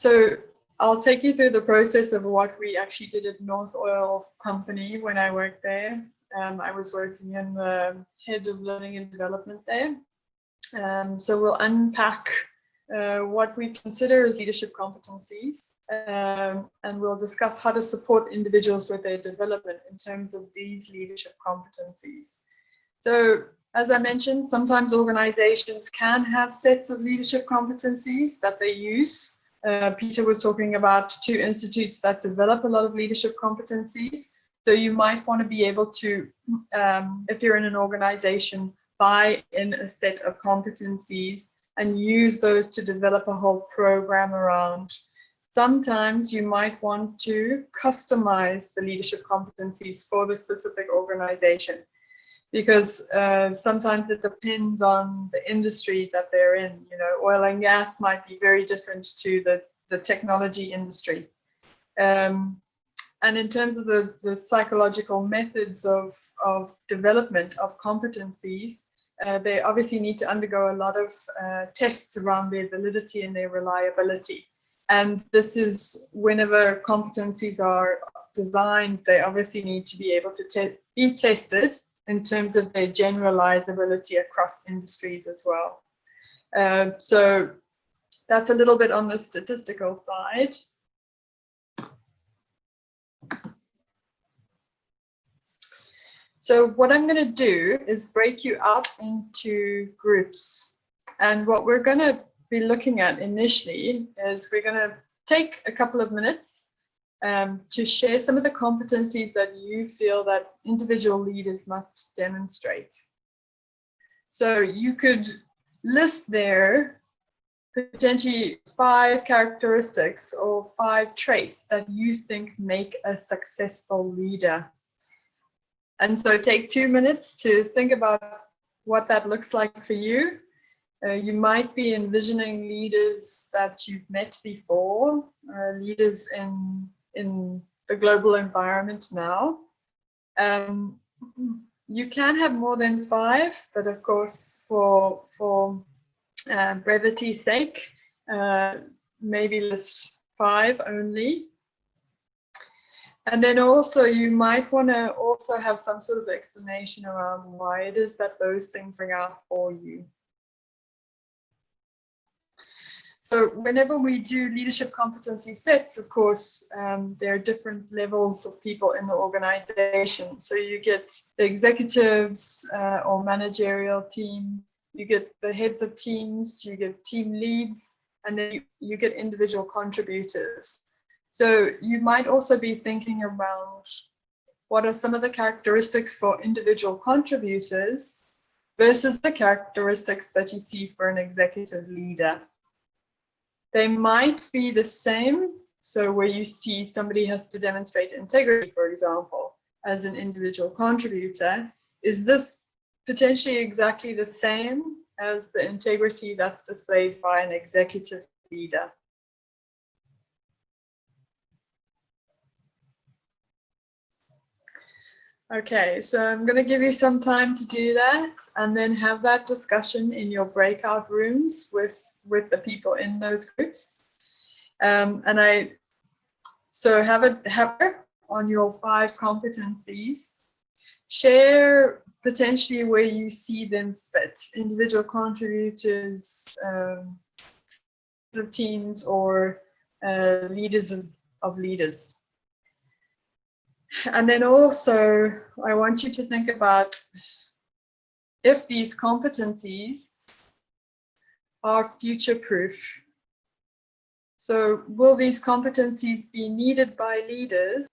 So I'll take you through the process of what we actually did at North Oil Company when I worked there. I was working in the head of learning and development there. So we'll unpack what we consider as leadership competencies, and we'll discuss how to support individuals with their development in terms of these leadership competencies. So, as I mentioned, sometimes organizations can have sets of leadership competencies that they use. Peter was talking about 2 institutes that develop a lot of leadership competencies. So you might want to be able to, if you're in an organization, buy in a set of competencies and use those to develop a whole program around. Sometimes you might want to customize the leadership competencies for the specific organization, because sometimes it depends on the industry that they're in. You know, oil and gas might be very different to the technology industry. And in terms of the psychological methods of development of competencies, they obviously need to undergo a lot of tests around their validity and their reliability. And this is whenever competencies are designed, they obviously need to be able to be tested in terms of their generalizability across industries as well. So that's a little bit on the statistical side. So what I'm going to do is break you up into groups. And what we're going to be looking at initially is we're going to take a couple of minutes to share some of the competencies that you feel that individual leaders must demonstrate. So you could list there potentially 5 characteristics or 5 traits that you think make a successful leader. And so take 2 minutes to think about what that looks like for you. You might be envisioning leaders that you've met before, leaders in the global environment now. You can have more than 5, but of course, for brevity's sake, maybe list 5 only. And then also you might want to also have some sort of explanation around why it is that those things bring out for you. So whenever we do leadership competency sets, of course, there are different levels of people in the organization. So you get the executives or managerial team, you get the heads of teams, you get team leads, and then you get individual contributors. So you might also be thinking around what are some of the characteristics for individual contributors versus the characteristics that you see for an executive leader. They might be the same. So where you see somebody has to demonstrate integrity, for example, as an individual contributor, is this potentially exactly the same as the integrity that's displayed by an executive leader? Okay, so I'm going to give you some time to do that and then have that discussion in your breakout rooms with the people in those groups. So have it on your 5 competencies. Share potentially where you see them fit, individual contributors, of teams, or leaders of leaders. And then also, I want you to think about if these competencies are future-proof. So will these competencies be needed by leaders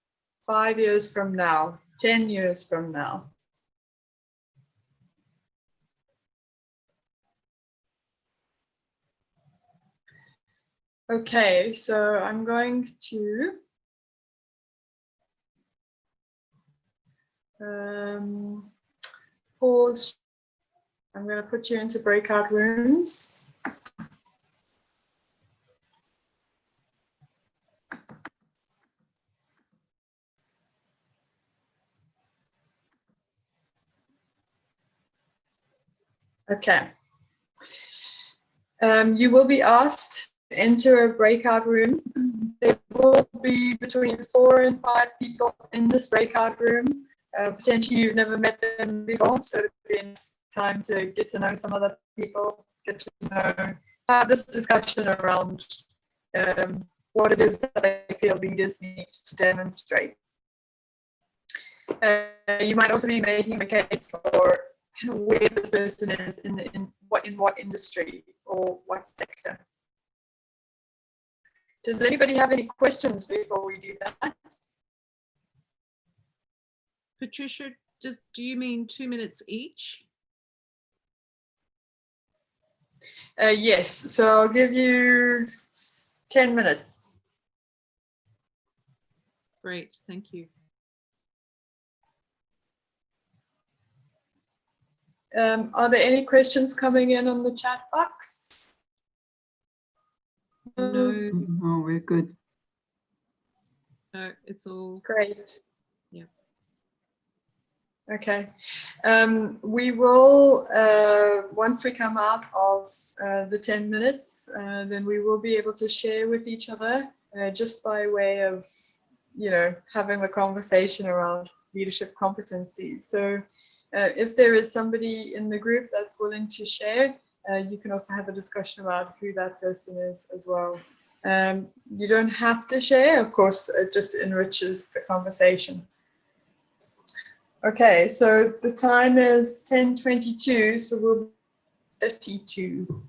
5 years from now, 10 years from now? Okay, so I'm going to pause. I'm going to put you into breakout rooms. Okay. You will be asked enter a breakout room. There will be between 4 and 5 people in this breakout room. Potentially you've never met them before, so it'll be time to get to know some other people, get to know, have this discussion around what it is that I feel leaders need to demonstrate. You might also be making a case for where this person is in what industry or what sector. Does anybody have any questions before we do that? Patricia, do you mean 2 minutes each? Yes, so I'll give you 10 minutes. Great, thank you. Are there any questions coming in on the chat box? No. Oh, we're good. No, it's all Great. Yeah. Okay. We will, once we come out of the 10 minutes, then we will be able to share with each other just by way of, having the conversation around leadership competencies. So if there is somebody in the group that's willing to share, you can also have a discussion about who that person is as well. You don't have to share, of course, it just enriches the conversation. Okay, so the time is 10:22, so we'll be 32.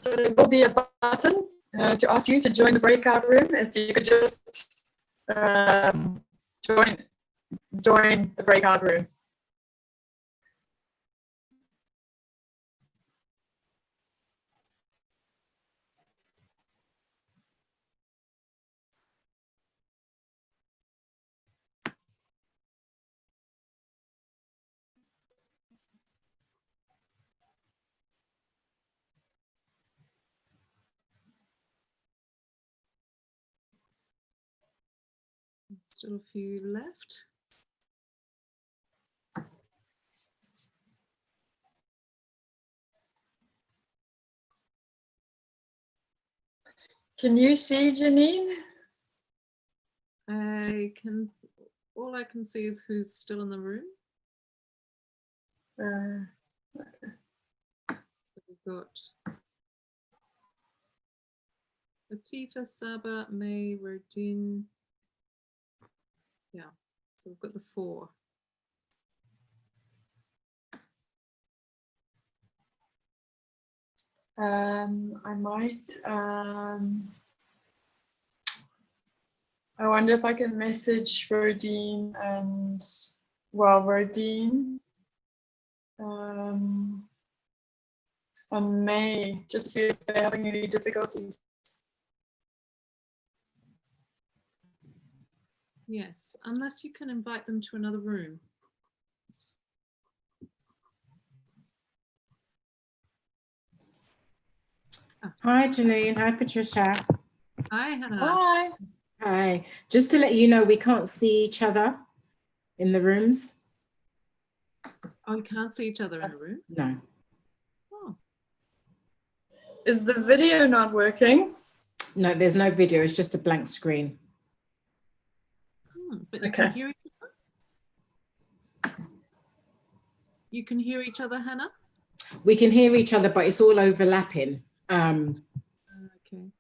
So there will be a button to ask you to join the breakout room. If you could just join the breakout room. Still a few left. Can you see Janine? All I can see is who's still in the room. Okay. We've got Latifa, Saba, May, Rodin. Yeah, so we've got the 4. I might. I wonder if I can message Rodine and, Rodine and May, just see if they're having any difficulties. Yes, unless you can invite them to another room. Hi, Janine. Hi, Patricia. Hi, Hannah. Hi. Hi. Just to let you know, we can't see each other in the rooms. Oh, you can't see each other in the rooms? No. Oh. Is the video not working? No, there's no video. It's just a blank screen. But you can hear each other? You can hear each other, Hannah? We can hear each other, but it's all overlapping. Okay.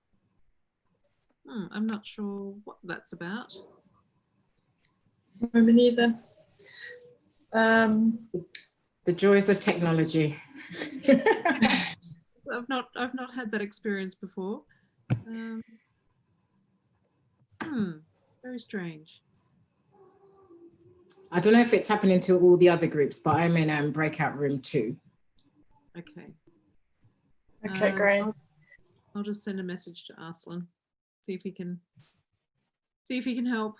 I'm not sure what that's about. Me neither. The joys of technology. I've not had that experience before. Very strange. I don't know if it's happening to all the other groups, but I'm in breakout room 2. Okay. Okay, great. I'll just send a message to Arslan, see if he can help.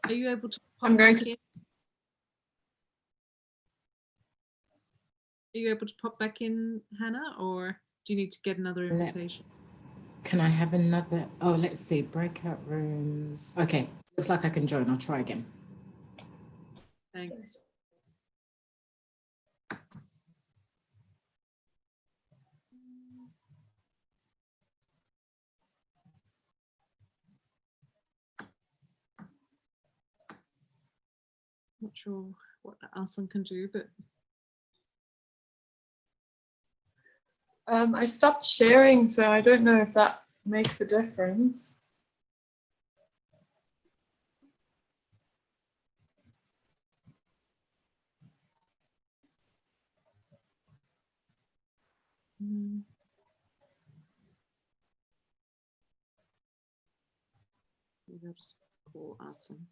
Are you able to pop back in? Are you able to pop back in, Hannah, or do you need to get another invitation? Can I have another? Oh, let's see. Breakout rooms. Okay. Looks like I can join. I'll try again. Thanks. Not sure what Arslan can do, but I stopped sharing, so I don't know if that makes a difference. maybe I'll just call Arslan.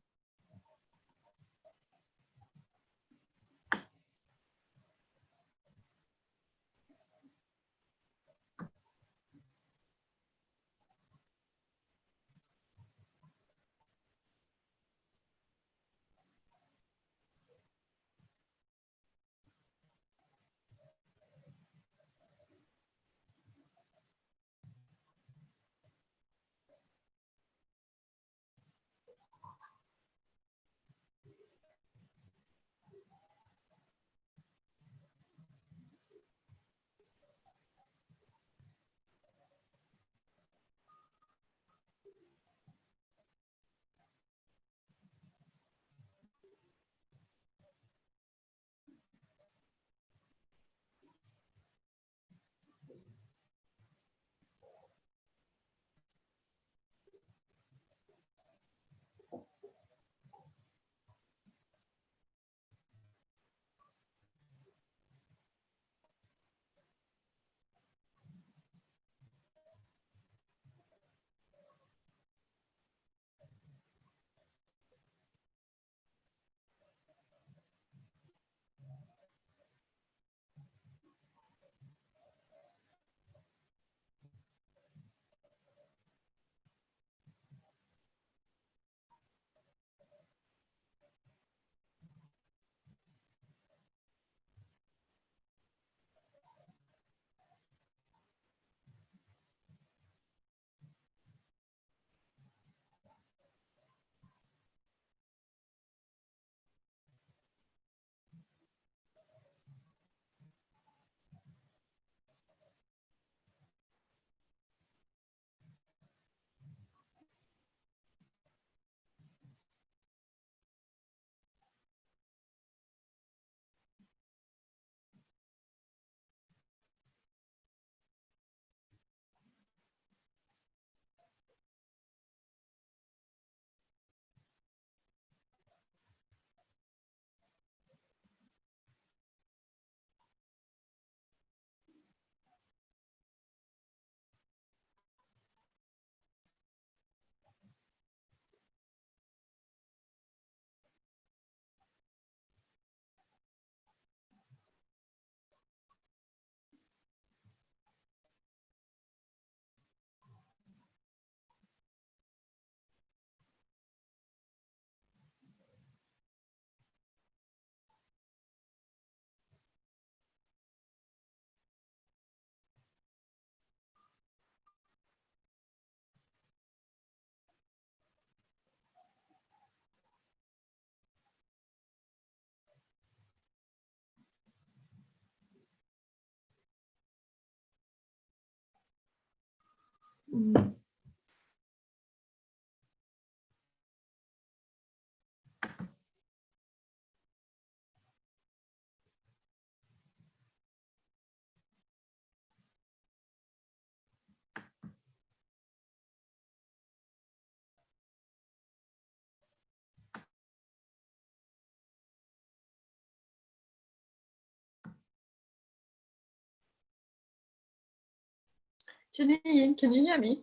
Janine, can you hear me?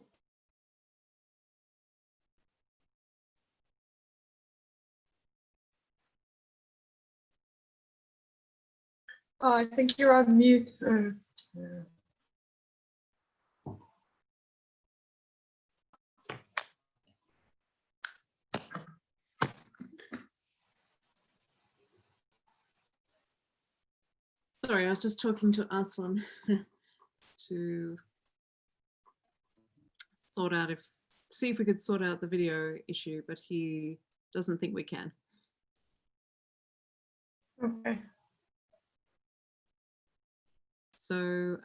Oh, I think you're on mute. Sorry, I was just talking to Aslan to see if we could sort out the video issue, but he doesn't think we can. Okay. So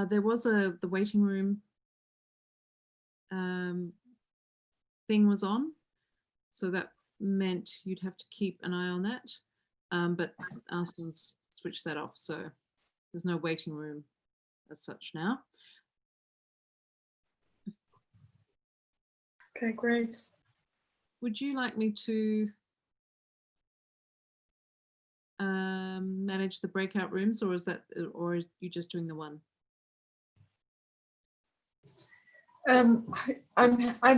there was the waiting room thing was on, so that meant you'd have to keep an eye on that. But Aslan's switched that off, so there's no waiting room as such now. Okay, great. Would you like me to manage the breakout rooms, or are you just doing the one? I'm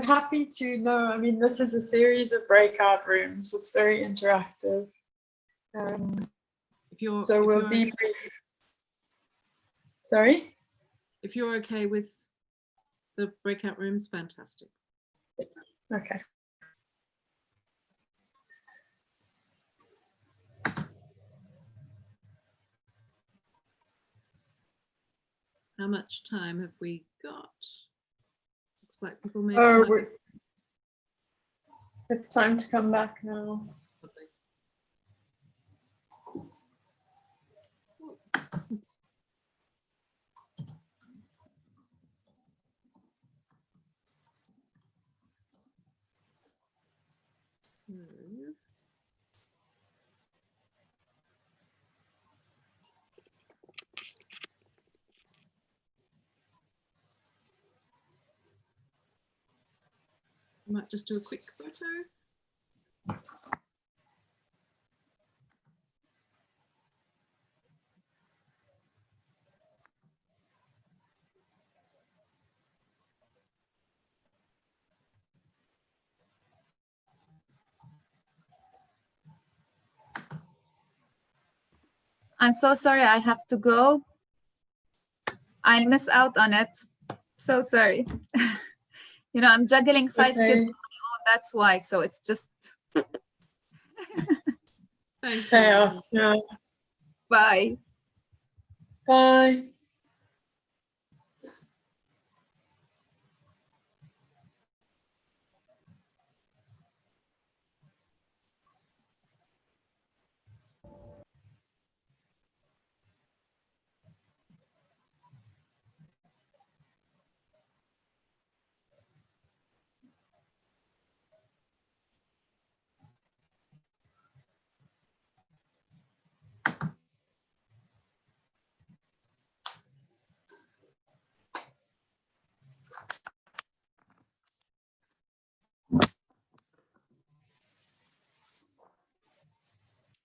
happy to know. I mean, this is a series of breakout rooms. It's very interactive. So we'll debrief. Sorry? If you're okay with the breakout rooms, fantastic. Okay. How much time have we got? Looks like people may. It's time to come back now. So, I might just do a quick photo. I'm so sorry, I have to go. I miss out on it. So sorry. You know, I'm juggling 5 kids. That's why. So it's just chaos. Yeah. Bye. Bye.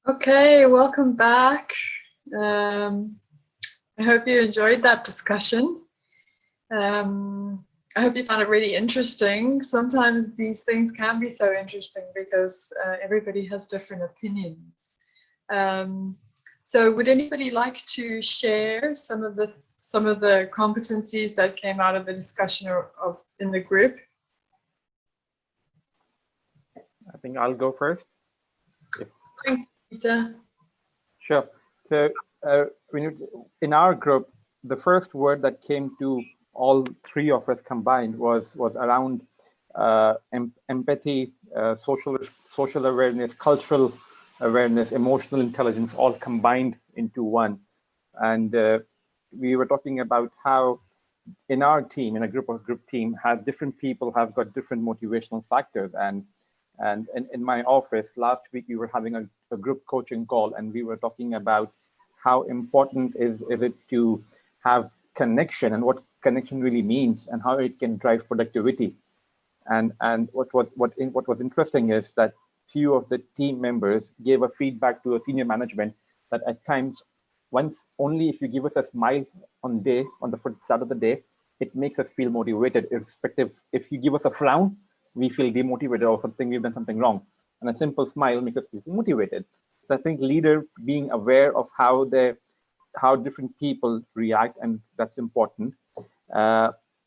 Okay, welcome back. I hope you enjoyed that discussion. I hope you found it really interesting. Sometimes these things can be so interesting because everybody has different opinions. So would anybody like to share some of the competencies that came out of the discussion in the group? I think I'll go first. Thanks, Peter. Sure. So in our group, the first word that came to all three of us combined was around empathy, social awareness, cultural awareness, emotional intelligence, all combined into one. And we were talking about how in our team, in a group team, different people have got different motivational factors. And in my office last week, we were having a group coaching call, and we were talking about how important is it to have connection and what connection really means and how it can drive productivity. And what was interesting is that few of the team members gave a feedback to a senior management that at times only if you give us a smile on the start of the day, it makes us feel motivated, irrespective. If you give us a frown, we feel demotivated or something, we've done something wrong. And a simple smile makes us feel motivated. So I think leader being aware of how different people react, and that's important.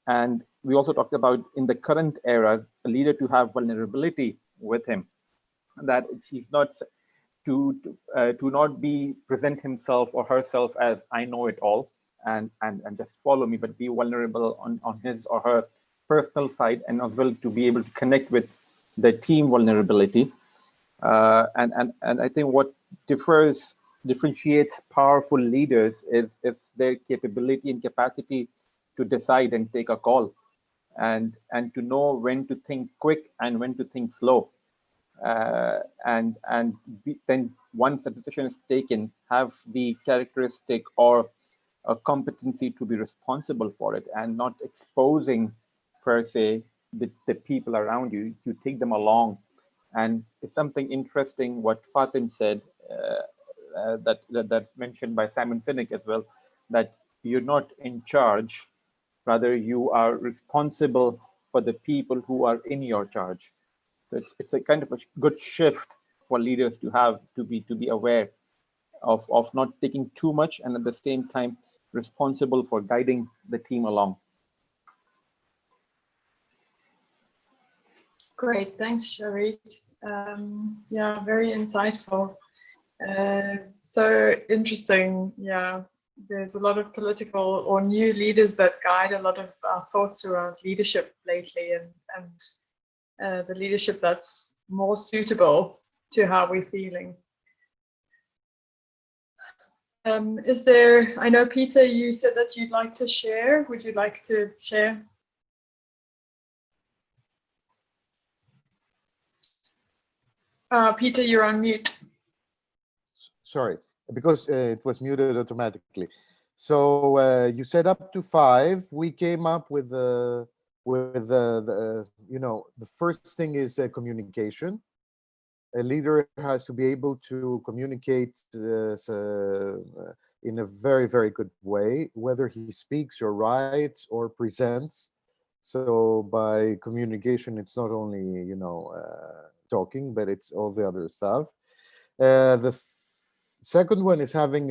And we also talked about, in the current era, a leader to have vulnerability with him, that he's not to not be present himself or herself as I know it all and just follow me, but be vulnerable on his or her personal side, and as well to be able to connect with the team vulnerability. And I think what differentiates powerful leaders is their capability and capacity to decide and take a call, and to know when to think quick and when to think slow. Then once the decision is taken, have the characteristic or a competency to be responsible for it, and not exposing per se the people around you. You take them along. And it's something interesting what Fatin said, that mentioned by Simon Sinek as well, that you're not in charge, rather you are responsible for the people who are in your charge. So it's a kind of a good shift for leaders to have, to be aware of not taking too much, and at the same time responsible for guiding the team along. Great, thanks, Sharik. Yeah, very insightful. So interesting. Yeah, there's a lot of political or new leaders that guide a lot of our thoughts around leadership lately, and the leadership that's more suitable to how we're feeling. Is there, I know, Peter, you said that you'd like to share. Would you like to share? Peter, you're on mute. Sorry, because it was muted automatically. So you said up to 5. We came up with the first thing is communication. A leader has to be able to communicate in a very, very good way, whether he speaks or writes or presents. So by communication, it's not only talking, but it's all the other stuff. The second one is having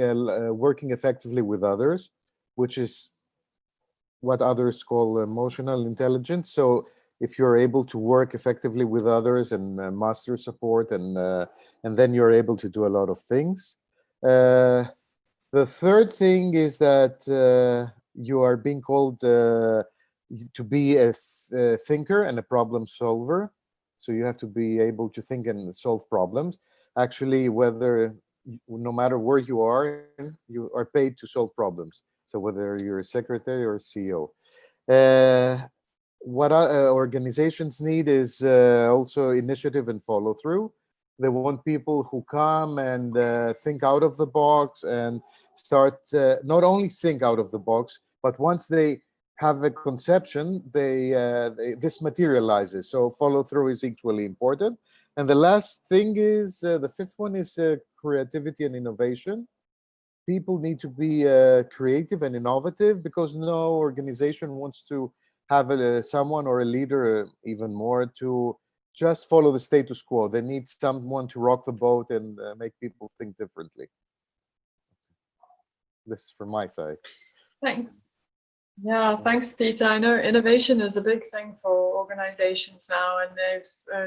working effectively with others, which is what others call emotional intelligence. So if you're able to work effectively with others and master support, and then you're able to do a lot of things. The third thing is that you are being called to be a thinker and a problem solver. So you have to be able to think and solve problems. Actually, no matter where you are paid to solve problems. So whether you're a secretary or a CEO. What organizations need is also initiative and follow through. They want people who come and think out of the box and start, not only think out of the box, but once they have a conception, this materializes. So follow through is equally important. And the last thing is, the fifth one is creativity and innovation. People need to be creative and innovative, because no organization wants to have someone or a leader, even more, to just follow the status quo. They need someone to rock the boat and make people think differently. This is from my side. Thanks. Yeah, thanks, Peter. I know innovation is a big thing for organizations now, and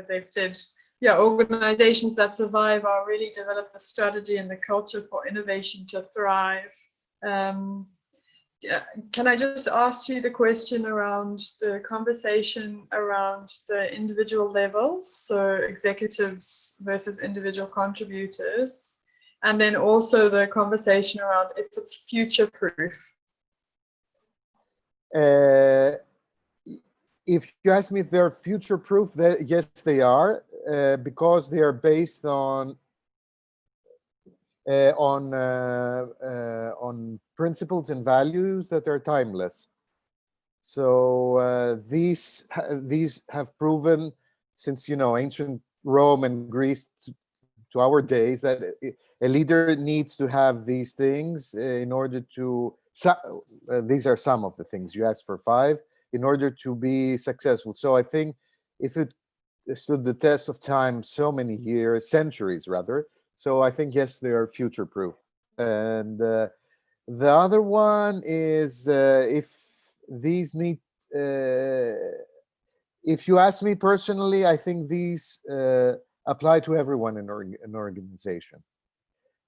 they've said, yeah, organizations that survive are really develop the strategy and the culture for innovation to thrive. Yeah, can I just ask you the question around the conversation around the individual levels, so executives versus individual contributors, and then also the conversation around if it's future-proof? If you ask me if they're future-proof, yes, they are, because they are based on principles and values that are timeless. So these have proven since ancient Rome and Greece to our days, that a leader needs to have these things in order to, these are some of the things. You asked for 5 in order to be successful. So I think if it stood the test of time so many years, centuries rather, so I think, yes, they are future proof. And the other one is if these need, if you ask me personally, I think these apply to everyone in an organization.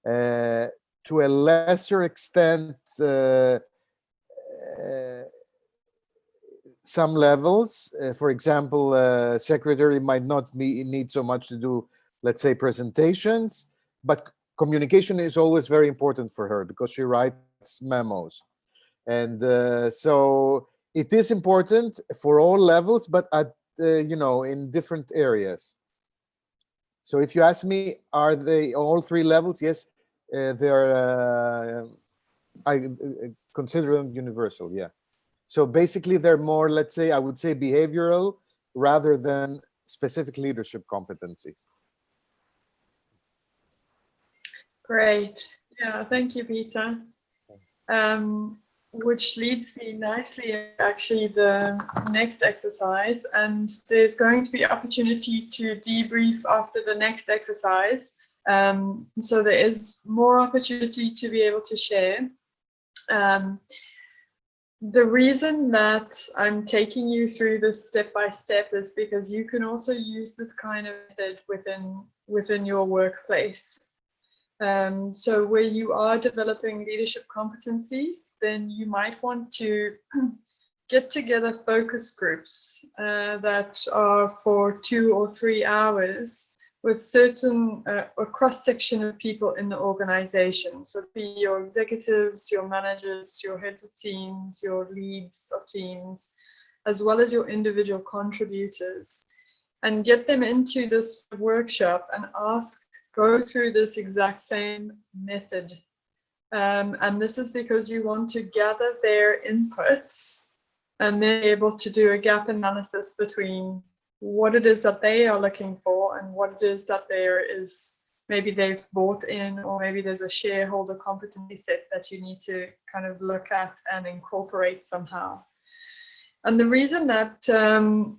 To a lesser extent, some levels, for example, secretary might not need so much to do, let's say, presentations, but communication is always very important for her because she writes memos. And so it is important for all levels, but at, in different areas. So if you ask me, are they all 3 levels? Yes, they're, I consider them universal, yeah. So basically they're more, let's say, I would say behavioral rather than specific leadership competencies. Great. Yeah, thank you, Peter. Which leads me nicely actually the next exercise, and there's going to be opportunity to debrief after the next exercise. So there is more opportunity to be able to share. The reason that I'm taking you through this step by step is because you can also use this kind of method within your workplace. So where you are developing leadership competencies, then you might want to get together focus groups that are for 2 or 3 hours with certain a cross-section of people in the organization. So be your executives, your managers, your heads of teams, your leads of teams, as well as your individual contributors, and get them into this workshop and go through this exact same method. And this is because you want to gather their inputs and then be able to do a gap analysis between what it is that they are looking for and what it is that maybe they've bought in, or maybe there's a shareholder competency set that you need to kind of look at and incorporate somehow. And the reason that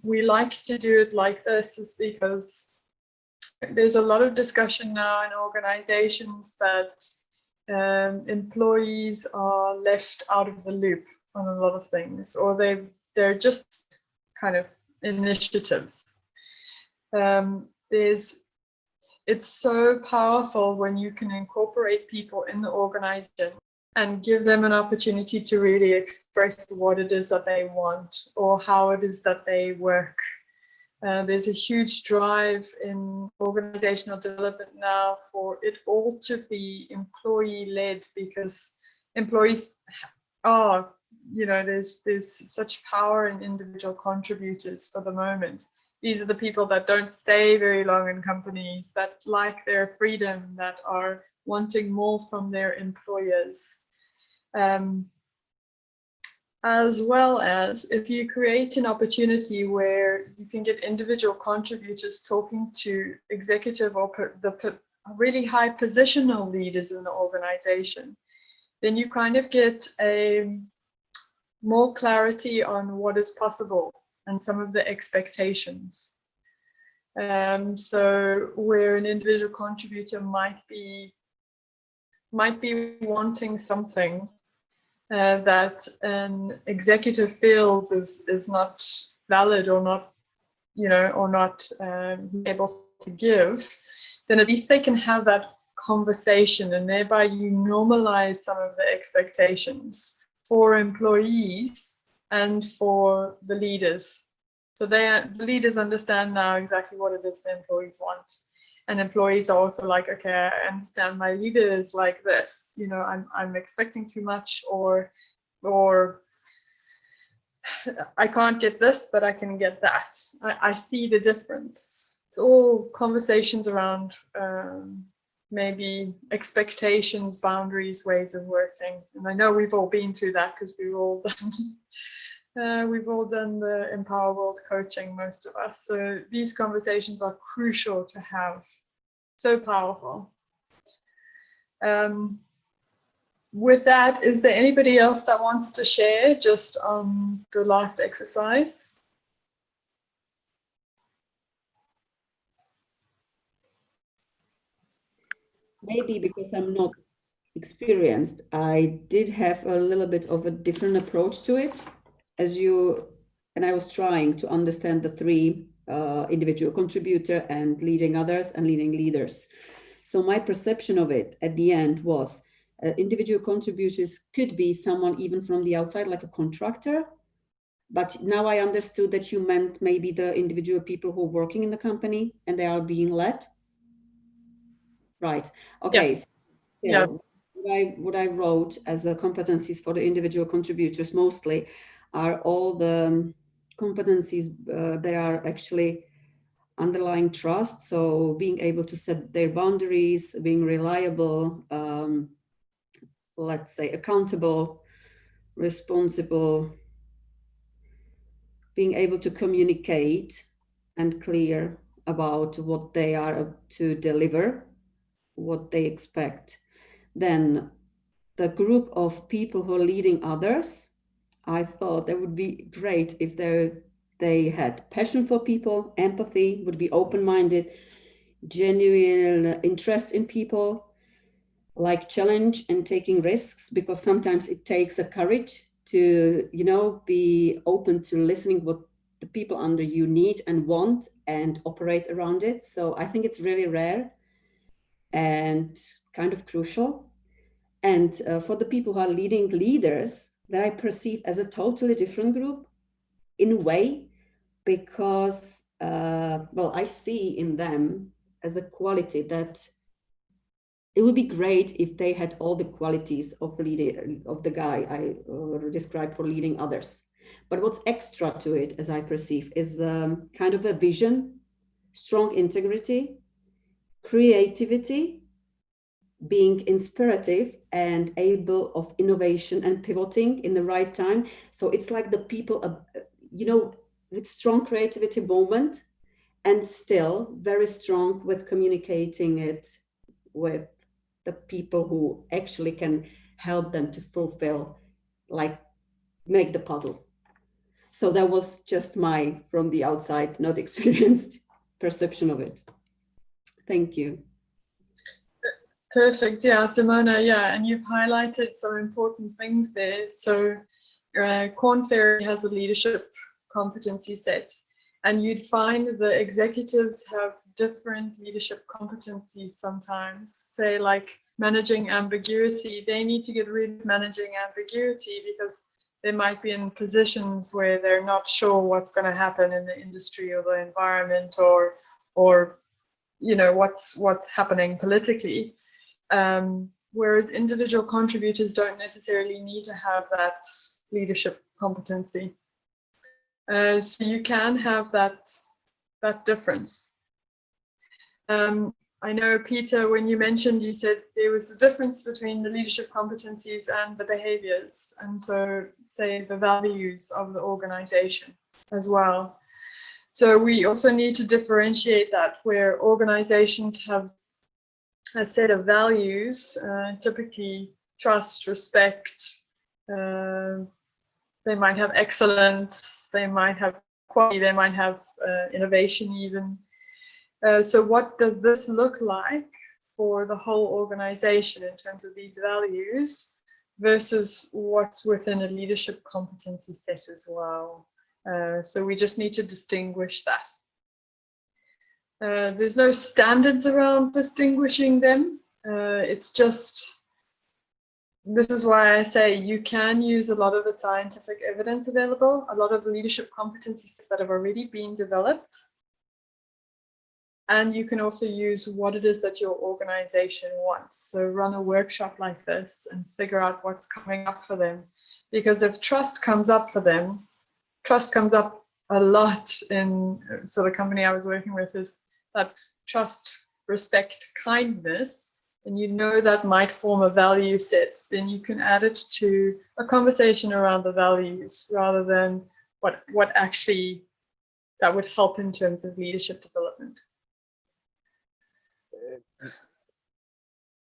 we like to do it like this is because there's a lot of discussion now in organizations that employees are left out of the loop on a lot of things, or they're just kind of initiatives. It's so powerful when you can incorporate people in the organization and give them an opportunity to really express what it is that they want or how it is that they work. There's a huge drive in organizational development now for it all to be employee-led, because employees are, there's such power in individual contributors for the moment. These are the people that don't stay very long in companies, that like their freedom, that are wanting more from their employers. As well as if you create an opportunity where you can get individual contributors talking to executive or the really high positional leaders in the organization, then you kind of get a more clarity on what is possible and some of the expectations. So where an individual contributor might be wanting something that an executive feels is not valid or not, or not able to give, then at least they can have that conversation, and thereby you normalize some of the expectations for employees and for the leaders. So the leaders understand now exactly what it is the employees want. And employees are also like, okay, I understand my leader is like this, I'm expecting too much, or I can't get this, but I can get that. I see the difference. It's all conversations around maybe expectations, boundaries, ways of working. And I know we've all been through that because we've all done the Empower World coaching, most of us. So these conversations are crucial to have So powerful. With that, is there anybody else that wants to share just on the last exercise? Maybe because I'm not experienced, I did have a little bit of a different approach to it, and I was trying to understand the three individual contributor and leading others and leading leaders. So my perception of it at the end was individual contributors could be someone even from the outside, like a contractor. But now I understood that you meant maybe the individual people who are working in the company and they are being led. Right. Okay. Yes. So Yeah. what I wrote as the competencies for the individual contributors mostly are all the competencies that are actually underlying trust. So being able to set their boundaries, being reliable, let's say accountable, responsible, being able to communicate and clear about what they are to deliver, what they expect. Then the group of people who are leading others, I thought that would be great if they had passion for people, empathy, would be open-minded, genuine interest in people, like challenge and taking risks, because sometimes it takes a courage to, be open to listening what the people under you need and want and operate around it. So I think it's really rare and kind of crucial. And for the people who are leading leaders, that I perceive as a totally different group in a way, because, I see in them as a quality that it would be great if they had all the qualities of the guy I described for leading others. But what's extra to it, as I perceive, is kind of a vision, strong integrity, creativity, being inspirative and able of innovation and pivoting in the right time. So it's like the people, with strong creativity moment and still very strong with communicating it with the people who actually can help them to fulfill, like make the puzzle. So that was just my, from the outside, not experienced perception of it. Thank you. Perfect. Yeah, Simona. Yeah, and you've highlighted some important things there. So Korn Ferry has a leadership competency set, and you'd find the executives have different leadership competencies sometimes. Say like managing ambiguity, they need to get rid of managing ambiguity because they might be in positions where they're not sure what's going to happen in the industry or the environment or what's happening politically. Whereas individual contributors don't necessarily need to have that leadership competency. So you can have that difference. I know, Peter, when you mentioned, you said there was a difference between the leadership competencies and the behaviors, and so say the values of the organization as well. So we also need to differentiate that, where organizations have a set of values, typically trust, respect, they might have excellence, they might have quality, they might have innovation even. So what does this look like for the whole organization in terms of these values versus what's within a leadership competency set as well? So we just need to distinguish that. There's no standards around distinguishing them. It's just, this is why I say you can use a lot of the scientific evidence available, a lot of the leadership competencies that have already been developed. And you can also use what it is that your organization wants. So run a workshop like this and figure out what's coming up for them. Because if trust comes up for them, trust comes up a lot in, so the company I was working with is that trust, respect, kindness, and that might form a value set, then you can add it to a conversation around the values rather than what actually that would help in terms of leadership development.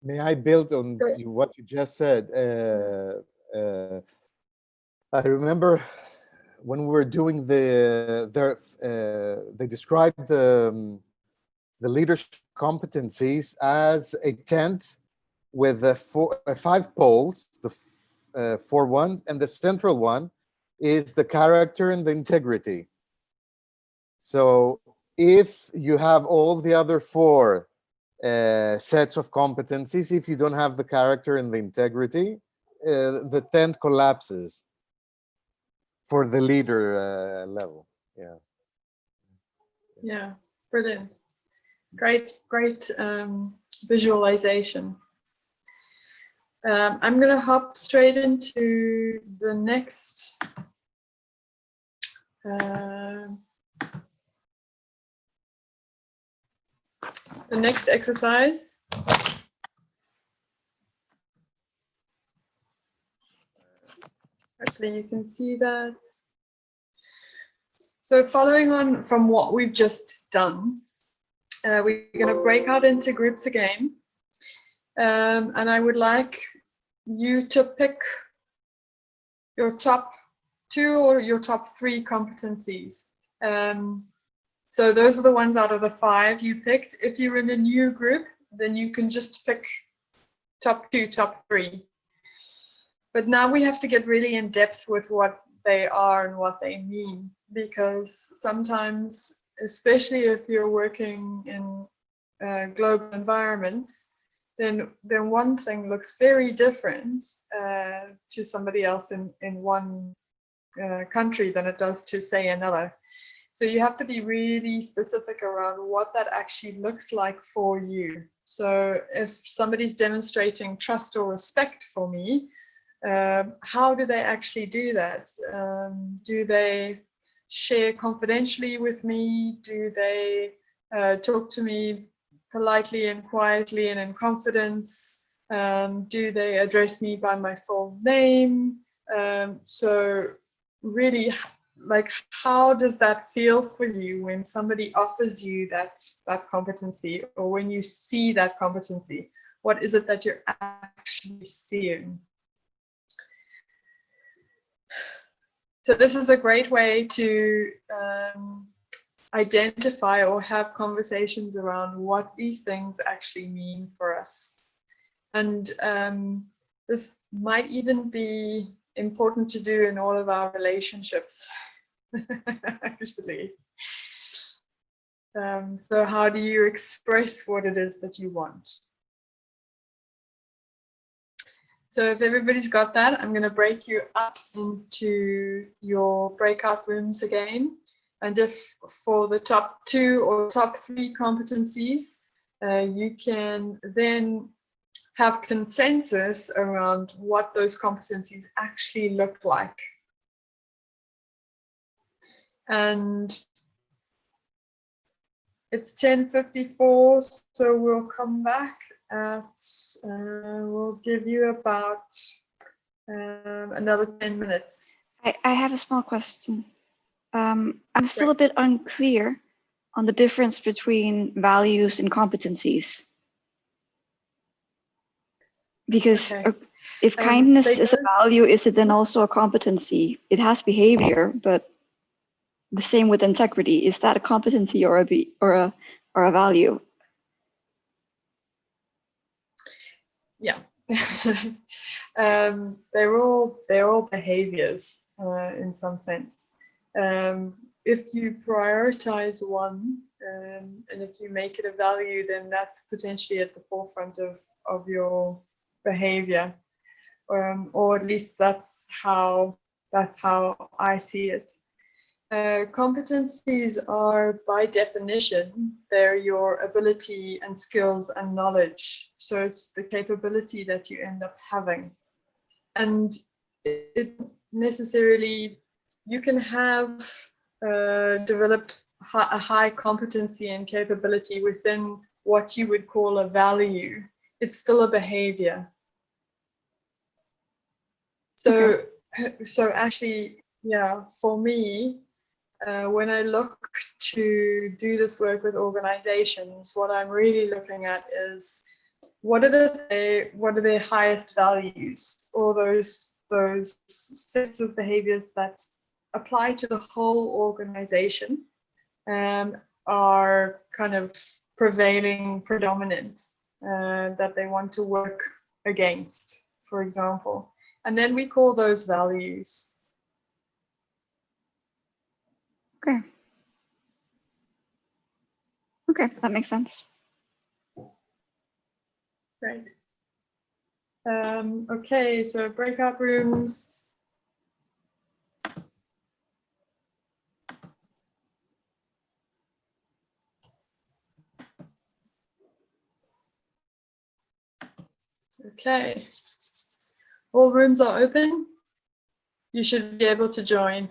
May I build on what you just said? I remember when we were doing they described the leadership competencies as a tent with five poles, the four ones, and the central one is the character and the integrity. So if you have all the other four sets of competencies, if you don't have the character and the integrity, the tent collapses for the leader level. Yeah, brilliant. Great visualization. I'm going to hop straight into the next exercise. Hopefully you can see that. So following on from what we've just done, we're going to break out into groups again. And I would like you to pick your top 2 or your top 3 competencies. So those are the ones out of the 5 you picked. If you're in a new group, then you can just pick top 2, top 3. But now we have to get really in depth with what they are and what they mean, because sometimes, especially if you're working in global environments, then one thing looks very different to somebody else in one country than it does to, say, another. So you have to be really specific around what that actually looks like for you. So if somebody's demonstrating trust or respect for me, how do they actually do that? Do they share confidentially with me? Do they talk to me politely and quietly and in confidence? Do they address me by my full name? So really, like, how does that feel for you when somebody offers you that competency, or when you see that competency? What is it that you're actually seeing? So this is a great way to identify or have conversations around what these things actually mean for us. And this might even be important to do in all of our relationships, actually. So how do you express what it is that you want? So if everybody's got that, I'm going to break you up into your breakout rooms again. And if for the top 2 or top 3 competencies, you can then have consensus around what those competencies actually look like. And it's 10:54, so we'll come back at, we'll give you about another 10 minutes. I have a small question. I'm still a bit unclear on the difference between values and competencies. Because if kindness is a value, is it then also a competency? It has behavior, but the same with integrity. Is that a competency or a value? Yeah, they're all behaviors in some sense. If you prioritize one, and if you make it a value, then that's potentially at the forefront of your behavior, or at least that's how I see it. Competencies are, by definition, they're your ability and skills and knowledge. So it's the capability that you end up having. And it necessarily, you can have developed a high competency and capability within what you would call a value. It's still a behavior. So, so actually, yeah, for me, when I look to do this work with organizations, what I'm really looking at is what are their highest values, or those sets of behaviors that apply to the whole organization, are kind of predominant, that they want to work against, for example. And then we call those values. Okay. Okay, that makes sense. Great. Okay, so breakout rooms. Okay. All rooms are open. You should be able to join.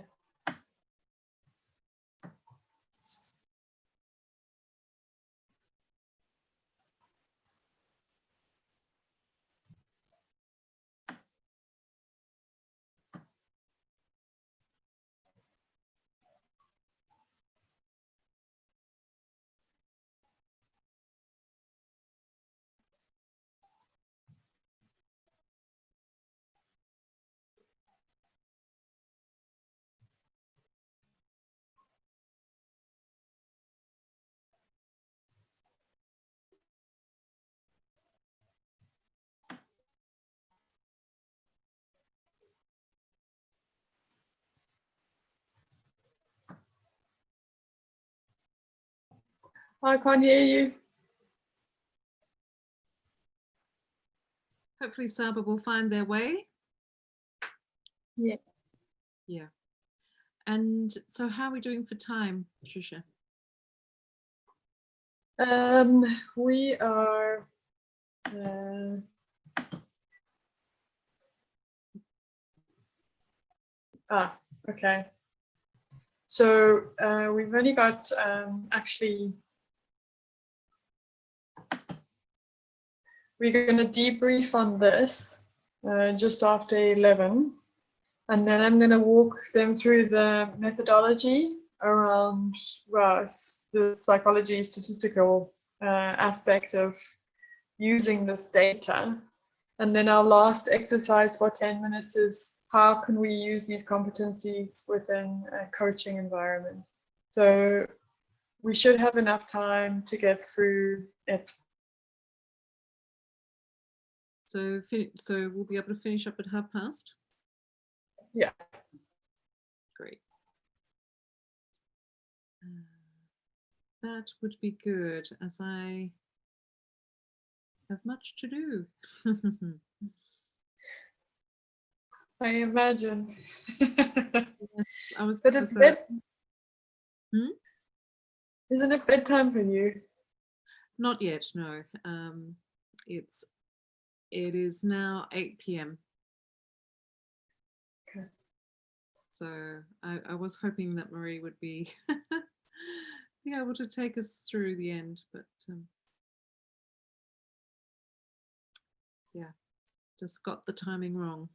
I can't hear you. Hopefully Saba will find their way. Yeah. Yeah. And so how are we doing for time, Trisha? We are okay. So we've only got actually, we're going to debrief on this just after 11, and then I'm going to walk them through the methodology around the psychology statistical aspect of using this data. And then our last exercise for 10 minutes is how can we use these competencies within a coaching environment. So we should have enough time to get through it. So we'll be able to finish up at p:30? Yeah. Great. That would be good, as I have much to do. I imagine. I was. But it's Isn't it bedtime for you? Not yet, no. It is now 8 p.m. Okay. So I was hoping that Marie would be able to take us through the end, but yeah, just got the timing wrong.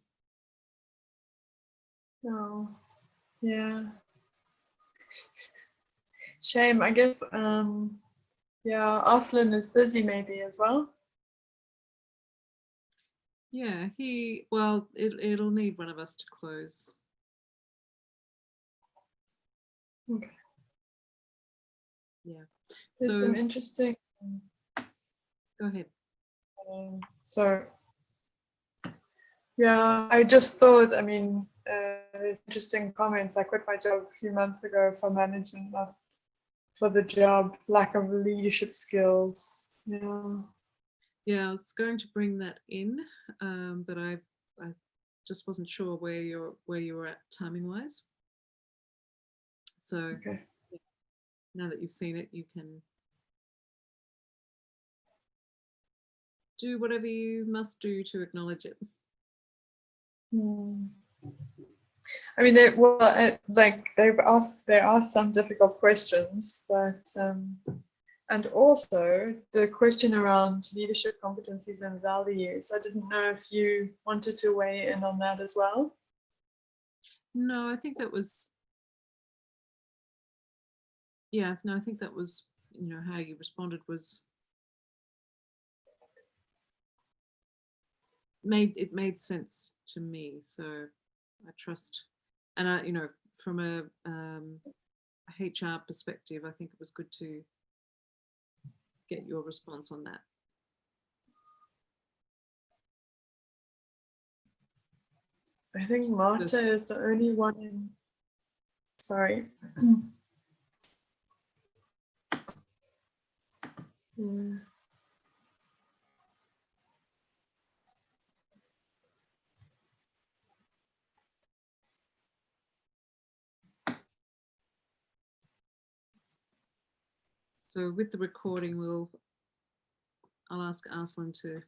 Oh, yeah. Shame. I guess yeah, Aslan is busy maybe as well. Yeah, it'll need one of us to close. Okay. Yeah. There's So some interesting. go ahead. So yeah, I just thought, I mean, there's interesting comments. I quit my job a few months ago for management, not for the job, lack of leadership skills. Yeah. Yeah, I was going to bring that in, but I just wasn't sure where you were at timing wise. So Okay. now that you've seen it, you can do whatever you must do to acknowledge it. I mean, they asked some difficult questions, but and also the question around leadership competencies and values. I didn't know if you wanted to weigh in on that as well. No, I think that was. Yeah, no, I think that was, how you responded was made sense to me. So I trust, and I, you know, from a HR perspective, I think it was good to get your response on that. I think Marta is the only one in. Sorry. Yeah. So with the recording, I'll ask Arslan to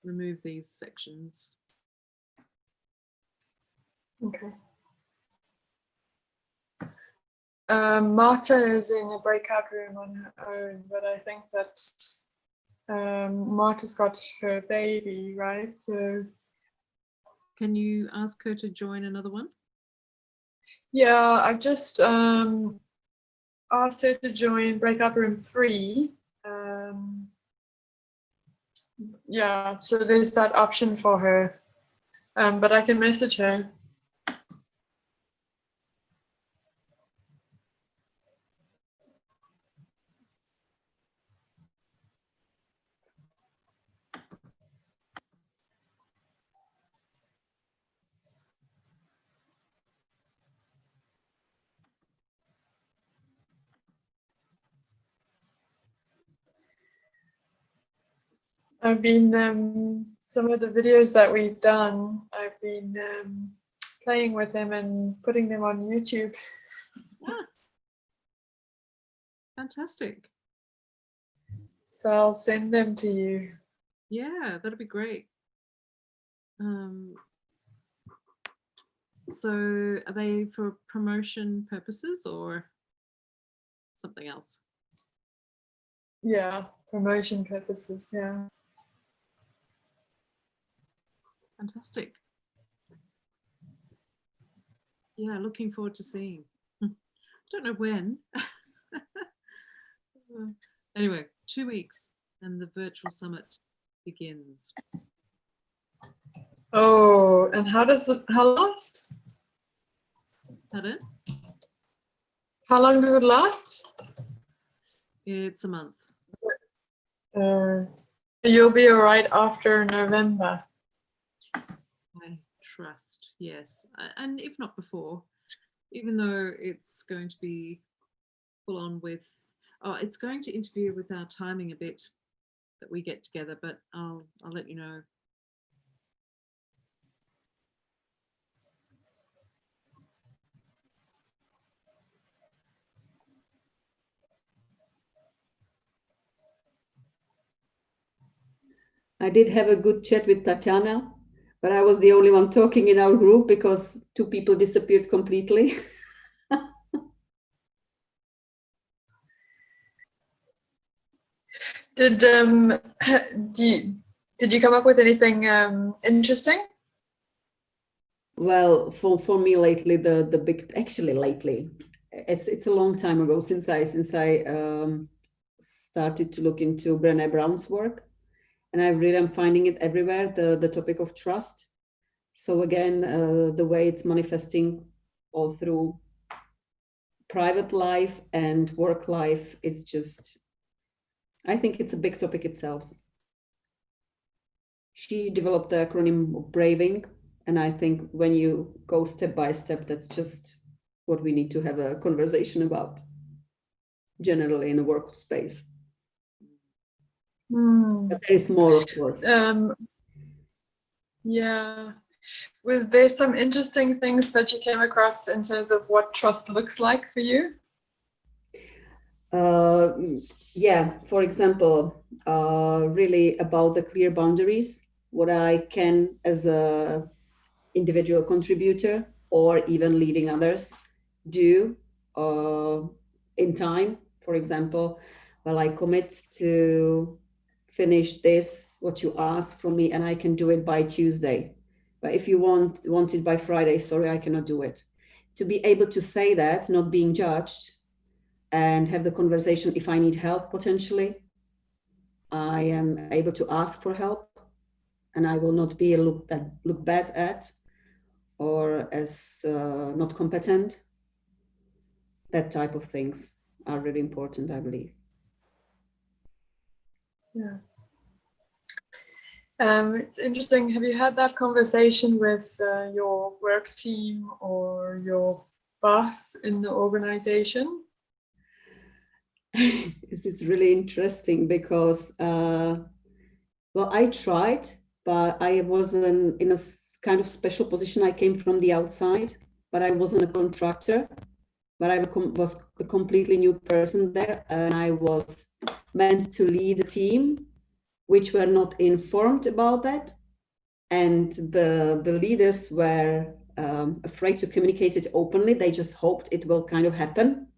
remove these sections. Okay. Marta is in a breakout room on her own, but I think that Marta's got her baby, right? So Can you ask her to join another one? yeah, I've just asked her to join breakout room 3. Yeah, so there's that option for her, but I can message her. I've been some of the videos that we've done, I've been playing with them and putting them on YouTube. Ah, fantastic. So I'll send them to you. Yeah, that'd be great. So are they for promotion purposes or something else? Yeah, promotion purposes, yeah. Fantastic. Yeah, looking forward to seeing. Don't know when. Anyway, 2 weeks and the virtual summit begins. Oh, and how last? Pardon? How long does it last? It's a month. You'll be all right after November. I trust, yes. And if not before, even though it's going to be full on with, it's going to interfere with our timing a bit that we get together, but I'll let you know. I did have a good chat with Tatiana, but I was the only one talking in our group because 2 people disappeared completely. Did you come up with anything interesting? Well, for me lately, the big, actually lately, it's a long time ago since I started to look into Brené Brown's work, and I'm finding it everywhere, the topic of trust. So again, the way it's manifesting all through private life and work life, it's just, I think it's a big topic itself. She developed the acronym of BRAVING, and I think when you go step by step, that's just what we need to have a conversation about generally in a workspace. But there is more, of course. Yeah. Was there some interesting things that you came across in terms of what trust looks like for you? Yeah, for example, really about the clear boundaries, what I can as a individual contributor or even leading others do in time. For example, well, I commit to finish this, what you ask from me, and I can do it by Tuesday. But if you want it by Friday, sorry, I cannot do it. To be able to say that, not being judged, and have the conversation if I need help potentially. I am able to ask for help, and I will not be looked bad at or as not competent. That type of things are really important, I believe. Yeah. It's interesting. Have you had that conversation with your work team or your boss in the organization? This is really interesting because, well, I tried, but I was in a kind of special position. I came from the outside, but I wasn't a contractor, but I was a completely new person there, and I was meant to lead a team, which were not informed about that. And the leaders were afraid to communicate it openly. They just hoped it will kind of happen.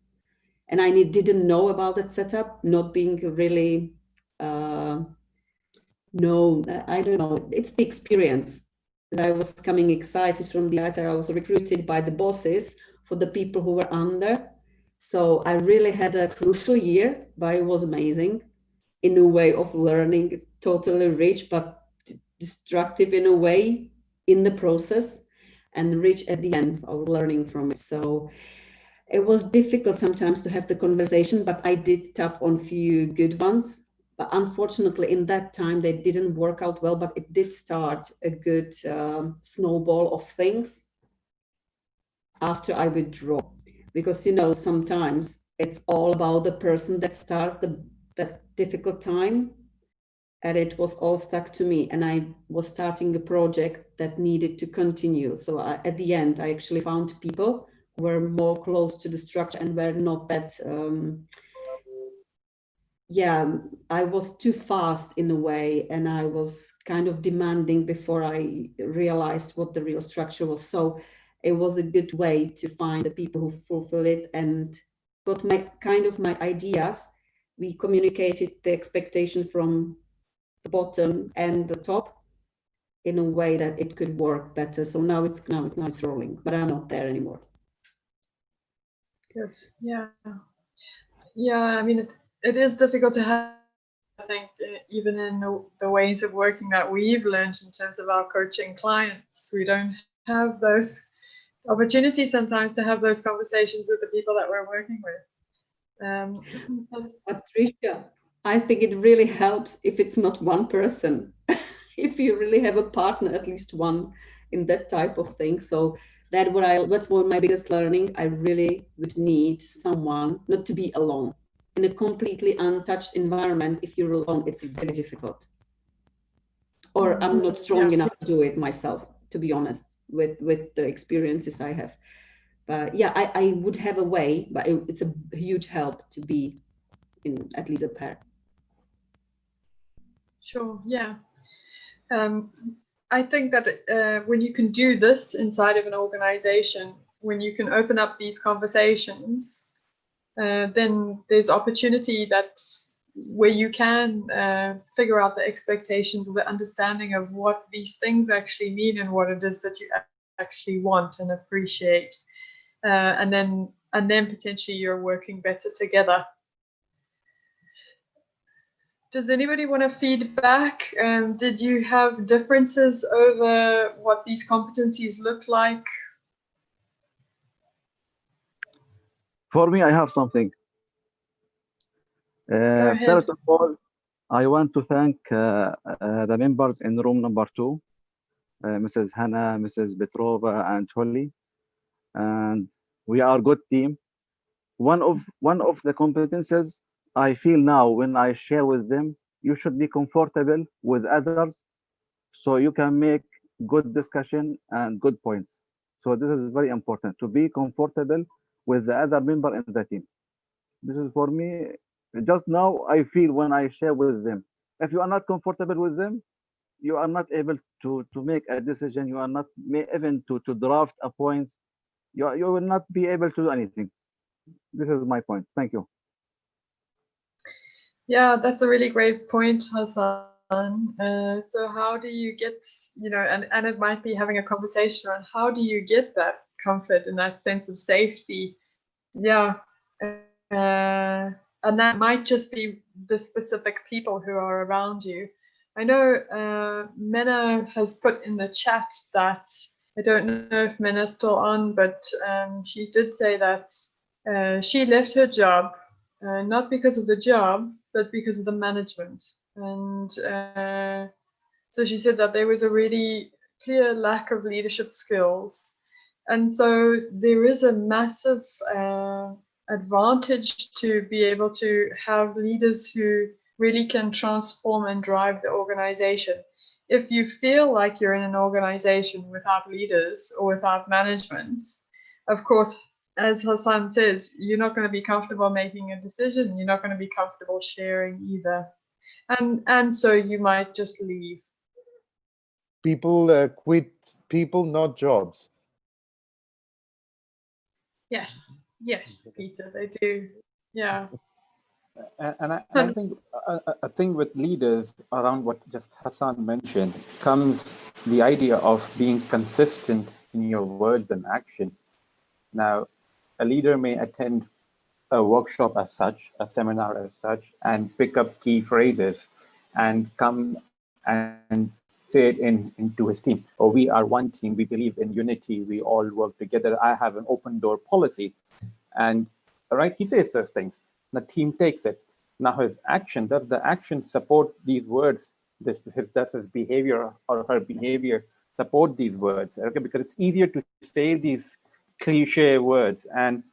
And I didn't know about that setup, not being really, no, I don't know. It's the experience. I was coming excited from the outside. I was recruited by the bosses for the people who were under. So I really had a crucial year, but it was amazing in a way of learning, totally rich, but destructive in a way in the process, and rich at the end of learning from it. So it was difficult sometimes to have the conversation, but I did tap on few good ones. But unfortunately, in that time, they didn't work out well, but it did start a good snowball of things after I withdraw. Because, you know, sometimes it's all about the person that starts that difficult time. And it was all stuck to me. And I was starting a project that needed to continue. So at the end, I actually found people who were more close to the structure and were not that, I was too fast in a way. And I was kind of demanding before I realized what the real structure was. So it was a good way to find the people who fulfill it and got my ideas. We communicated the expectation from the bottom and the top in a way that it could work better. So now it's rolling, but I'm not there anymore. Good. Yeah. Yeah. I mean, it is difficult to have, I think, even in the ways of working that we've learned in terms of our coaching clients, we don't have those opportunities sometimes to have those conversations with the people that we're working with. Patricia, I think it really helps if it's not one person. If you really have a partner, at least one in that type of thing. So that's one of my biggest learning. I really would need someone, not to be alone. In a completely untouched environment, if you're alone, it's very difficult. Or I'm not strong enough to do it myself, to be honest, with the experiences I have. But yeah, I would have a way, but it's a huge help to be in at least a pair. Sure, yeah. I think that when you can do this inside of an organization, when you can open up these conversations, then there's opportunity where you can figure out the expectations or the understanding of what these things actually mean and what it is that you actually want and appreciate. And then potentially you're working better together. Does anybody want to feed back? Did you have differences over what these competencies look like? For me, I have something. First of all, I want to thank the members in room number 2, Mrs. Hannah, Mrs. Petrova, and Holly. And we are a good team. One of the competences I feel now when I share with them, you should be comfortable with others so you can make good discussion and good points. So this is very important, to be comfortable with the other member in the team. This is for me. Just now I feel when I share with them, if you are not comfortable with them, you are not able to make a decision. You are not even to draft a point. You will not be able to do anything. This is my point. Thank you. Yeah, that's a really great point, Hassan. So how do you get, and it might be having a conversation on how do you get that comfort and that sense of safety? Yeah. And that might just be the specific people who are around you. I know Mena has put in the chat that, I don't know if Mena's still on, but she did say that she left her job, not because of the job, but because of the management. And so she said that there was a really clear lack of leadership skills. And so there is a massive advantage to be able to have leaders who really can transform and drive the organization. If you feel like you're in an organization without leaders or without management, of course, as Hassan says, you're not going to be comfortable making a decision. You're not going to be comfortable sharing either. And so you might just leave. People quit people, not jobs. Yes, Peter, they do. Yeah. And I think a thing with leaders around what just Hassan mentioned comes the idea of being consistent in your words and action. Now, a leader may attend a workshop as such, a seminar as such, and pick up key phrases and come and say it into his team. Or we are one team, we believe in unity, we all work together. I have an open door policy. And right, he says those things. The team takes it. Now his action, does the action support these words? Does his behavior or her behavior support these words? Okay, because it's easier to say these cliche words, and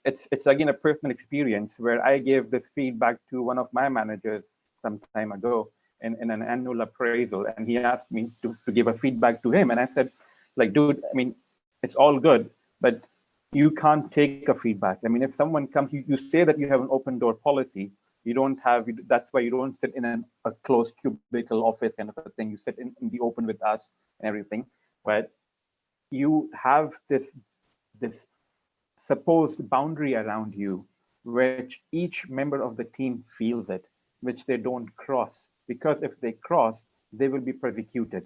it's again a personal experience where I gave this feedback to one of my managers some time ago in an annual appraisal, and he asked me to give a feedback to him, and I said, like, dude, I mean, it's all good, but you can't take a feedback. I mean, if someone comes, you say that you have an open door policy. You don't have, that's why you don't sit in a closed cubicle office kind of a thing. You sit in the open with us and everything. But you have this supposed boundary around you, which each member of the team feels it, which they don't cross. Because if they cross, they will be persecuted.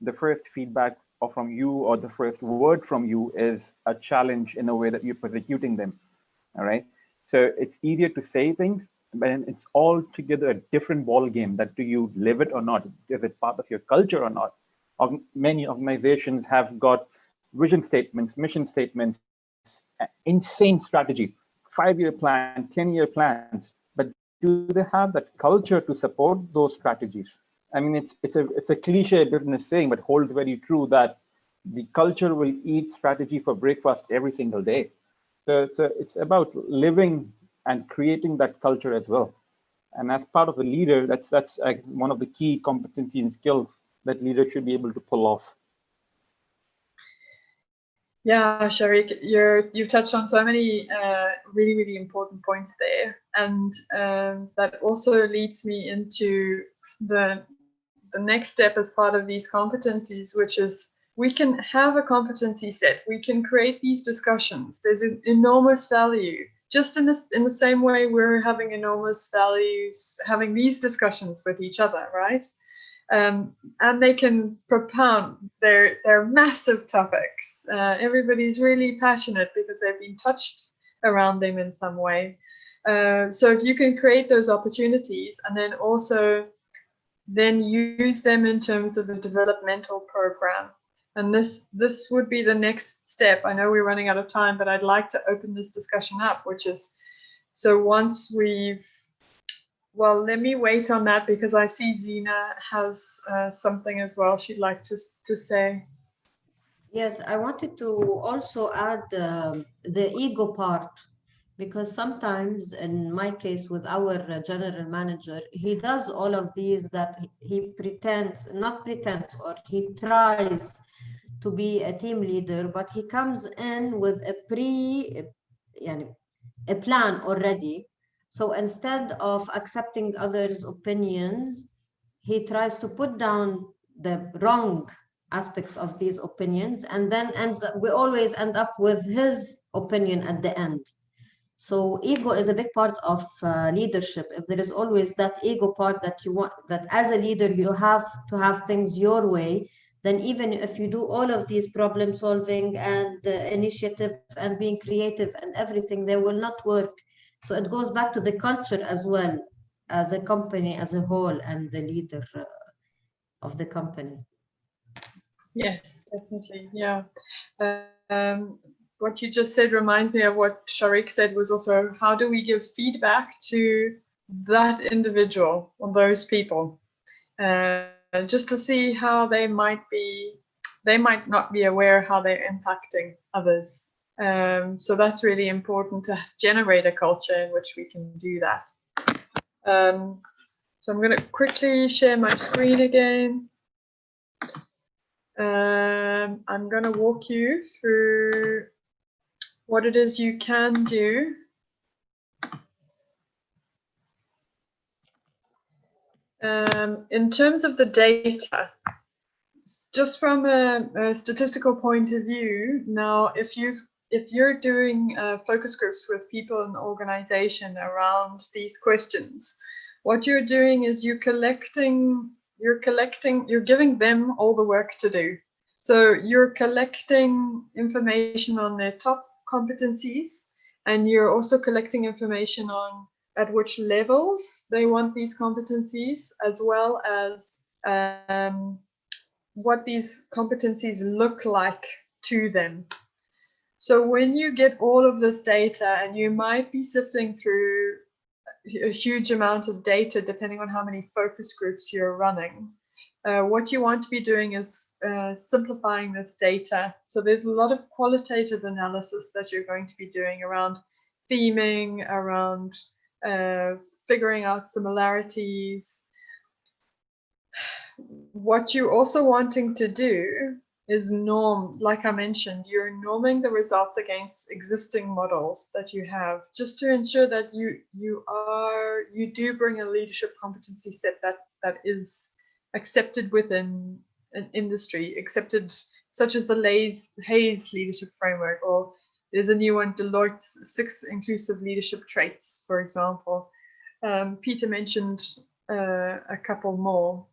The first feedback from you or the first word from you is a challenge in a way that you're persecuting them. All right. So it's easier to say things, but it's altogether a different ball game. That do you live it or not? Is it part of your culture or not? Many organizations have got vision statements, mission statements, insane strategy, 5-year plan, 10-year plans, but do they have that culture to support those strategies? I mean, it's a cliche business saying, but holds very true that the culture will eat strategy for breakfast every single day. So it's about living and creating that culture as well. And as part of the leader, that's one of the key competency and skills that leaders should be able to pull off. Yeah, Sharik, you've touched on so many really, really important points there. And that also leads me into the next step as part of these competencies, which is we can have a competency set. We can create these discussions. There's an enormous value. Just in the same way we're having enormous values, having these discussions with each other, right? And they can propound their massive topics. Everybody's really passionate because they've been touched around them in some way. So if you can create those opportunities and then also use them in terms of a developmental program. And this would be the next step. I know we're running out of time, but I'd like to open this discussion up, which is, so once we've, well, let me wait on that because I see Zina has something as well she'd like to say. Yes, I wanted to also add the ego part, because sometimes in my case with our general manager, he does all of these that he pretends, not pretends, or he tries to be a team leader, but he comes in with a plan already. So instead of accepting others' opinions, he tries to put down the wrong aspects of these opinions, and then we always end up with his opinion at the end. So ego is a big part of leadership. If there is always that ego part that you want, that as a leader you have to have things your way, then even if you do all of these problem solving and initiative and being creative and everything, they will not work. So it goes back to the culture as well. as a company as a whole and the leader of the company. Yes, definitely. Yeah. What you just said reminds me of what Sharik said, was also, how do we give feedback to that individual or those people, just to see how they might not be aware how they're impacting others. So that's really important, to generate a culture in which we can do that. So I'm going to quickly share my screen again. I'm going to walk you through what it is you can do in terms of the data. Just from a statistical point of view, now if you're doing focus groups with people in the organization around these questions, what you're doing is you're giving them all the work to do. So you're collecting information on their top competencies, and you're also collecting information on at which levels they want these competencies, as well as what these competencies look like to them. So when you get all of this data, and you might be sifting through a huge amount of data depending on how many focus groups you're running, what you want to be doing is simplifying this data. So there's a lot of qualitative analysis that you're going to be doing around theming, around figuring out similarities. What you're also wanting to do is norm, like I mentioned, you're norming the results against existing models that you have, just to ensure that you do bring a leadership competency set that is accepted within an industry, accepted, such as the Hayes leadership framework, or there's a new one, Deloitte's 6 inclusive leadership traits, for example. Peter mentioned a couple more.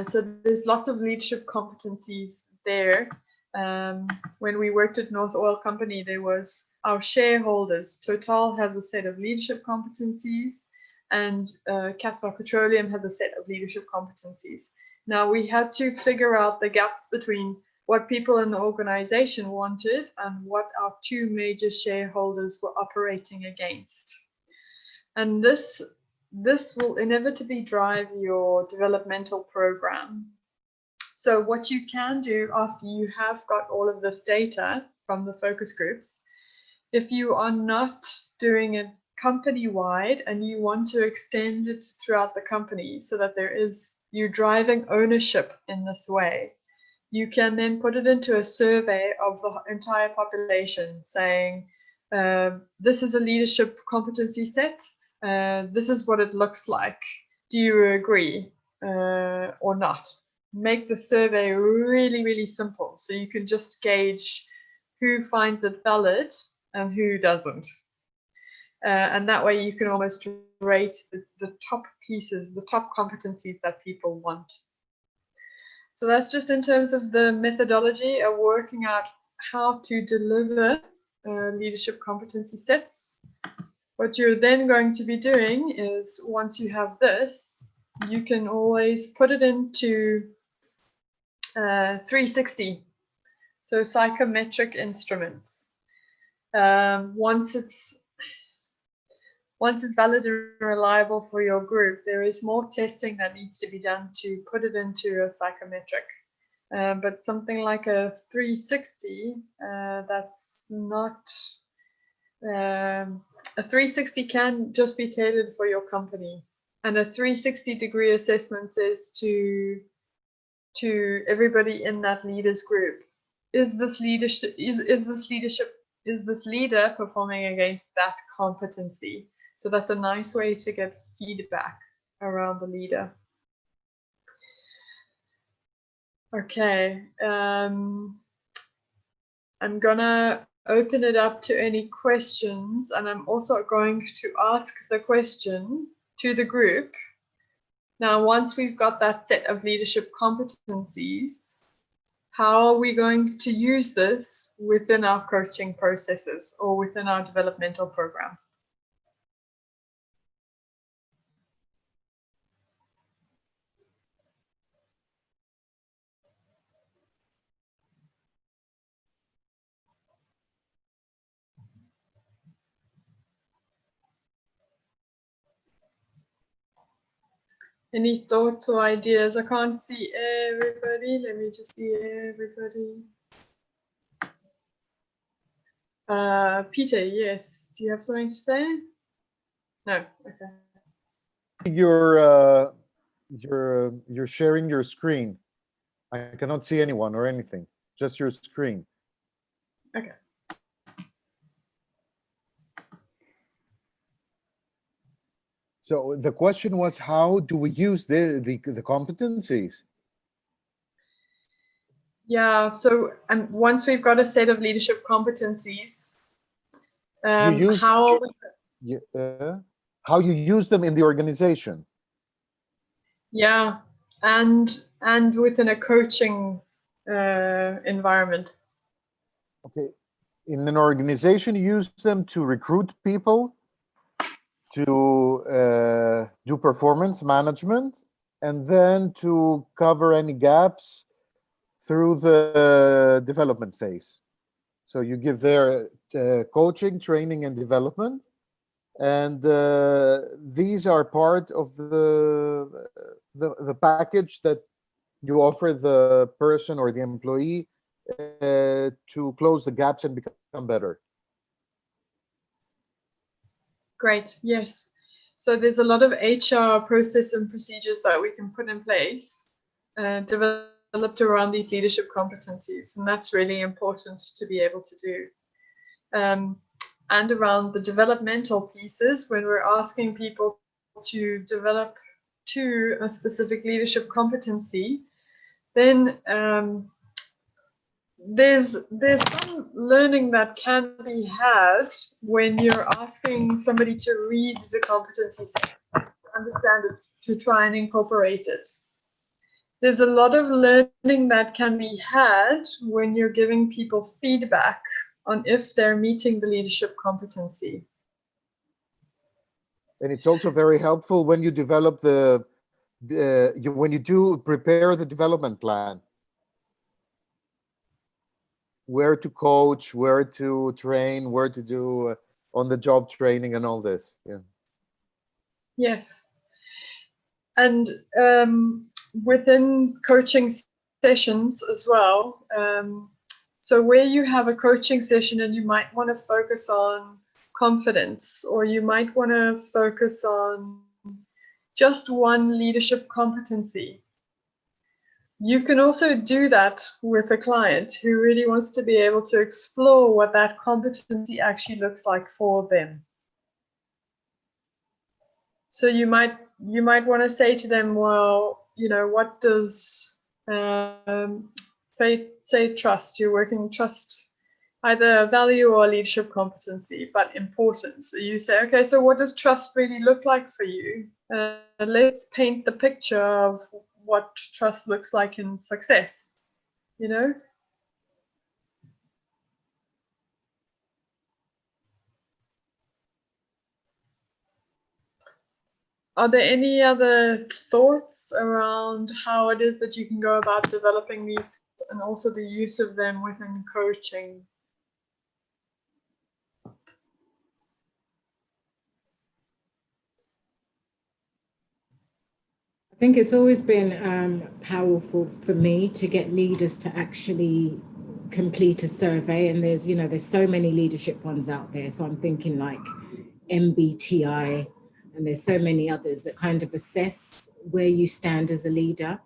So there's lots of leadership competencies there. When we worked at North Oil Company, there was our shareholders. Total has a set of leadership competencies, and Qatar Petroleum has a set of leadership competencies. Now we had to figure out the gaps between what people in the organization wanted and what our 2 major shareholders were operating against. And this will inevitably drive your developmental program. So what you can do after you have got all of this data from the focus groups, if you are not doing it company-wide and you want to extend it throughout the company so that you're driving ownership in this way, you can then put it into a survey of the entire population, saying, this is a leadership competency set. This is what it looks like. Do you agree or not? Make the survey really, really simple, so you can just gauge who finds it valid and who doesn't. And that way you can almost rate the top pieces, the top competencies that people want. So that's just in terms of the methodology of working out how to deliver leadership competency sets. What you're then going to be doing is, once you have this, you can always put it into 360. So psychometric instruments. Once it's valid and reliable for your group, there is more testing that needs to be done to put it into a psychometric. But something like a 360, that's not... a 360 can just be tailored for your company, and a 360-degree assessment says to everybody in that leaders group, is this leader performing against that competency? So that's a nice way to get feedback around the leader. Okay, I'm gonna open it up to any questions, and I'm also going to ask the question to the group. Now, once we've got that set of leadership competencies, how are we going to use this within our coaching processes or within our developmental program? Any thoughts or ideas? I can't see everybody. Let me just see everybody. Peter, yes. Do you have something to say? No. Okay. You're sharing your screen. I cannot see anyone or anything. Just your screen. Okay. So the question was, how do we use the competencies? Yeah. So once we've got a set of leadership competencies, how you use them in the organization. Yeah, and within a coaching environment. Okay, in an organization, you use them to recruit people, to do performance management, and then to cover any gaps through the development phase. So you give their coaching, training, and development, and these are part of the package that you offer the person or the employee to close the gaps and become better. Great, yes. So there's a lot of HR process and procedures that we can put in place, developed around these leadership competencies, and that's really important to be able to do. And around the developmental pieces, when we're asking people to develop to a specific leadership competency, then there's some learning that can be had when you're asking somebody to read the competency set, to understand it, to try and incorporate it. There's a lot of learning that can be had when you're giving people feedback on if they're meeting the leadership competency. And it's also very helpful when you develop when you do prepare the development plan. Where to coach, where to train, where to do on-the-job training and all this. Yeah. Yes. And within coaching sessions as well, so where you have a coaching session and you might want to focus on confidence, or you might want to focus on just one leadership competency, you can also do that with a client who really wants to be able to explore what that competency actually looks like for them. So you might want to say to them, well, you know, what does say trust? You're working trust, either a value or a leadership competency, but important. So you say, okay, so what does trust really look like for you? Let's paint the picture of what trust looks like in success, you know? Are there any other thoughts around how it is that you can go about developing these, and also the use of them within coaching? I think it's always been powerful for me to get leaders to actually complete a survey, and there's so many leadership ones out there, so I'm thinking like MBTI, and there's so many others that kind of assess where you stand as a leader.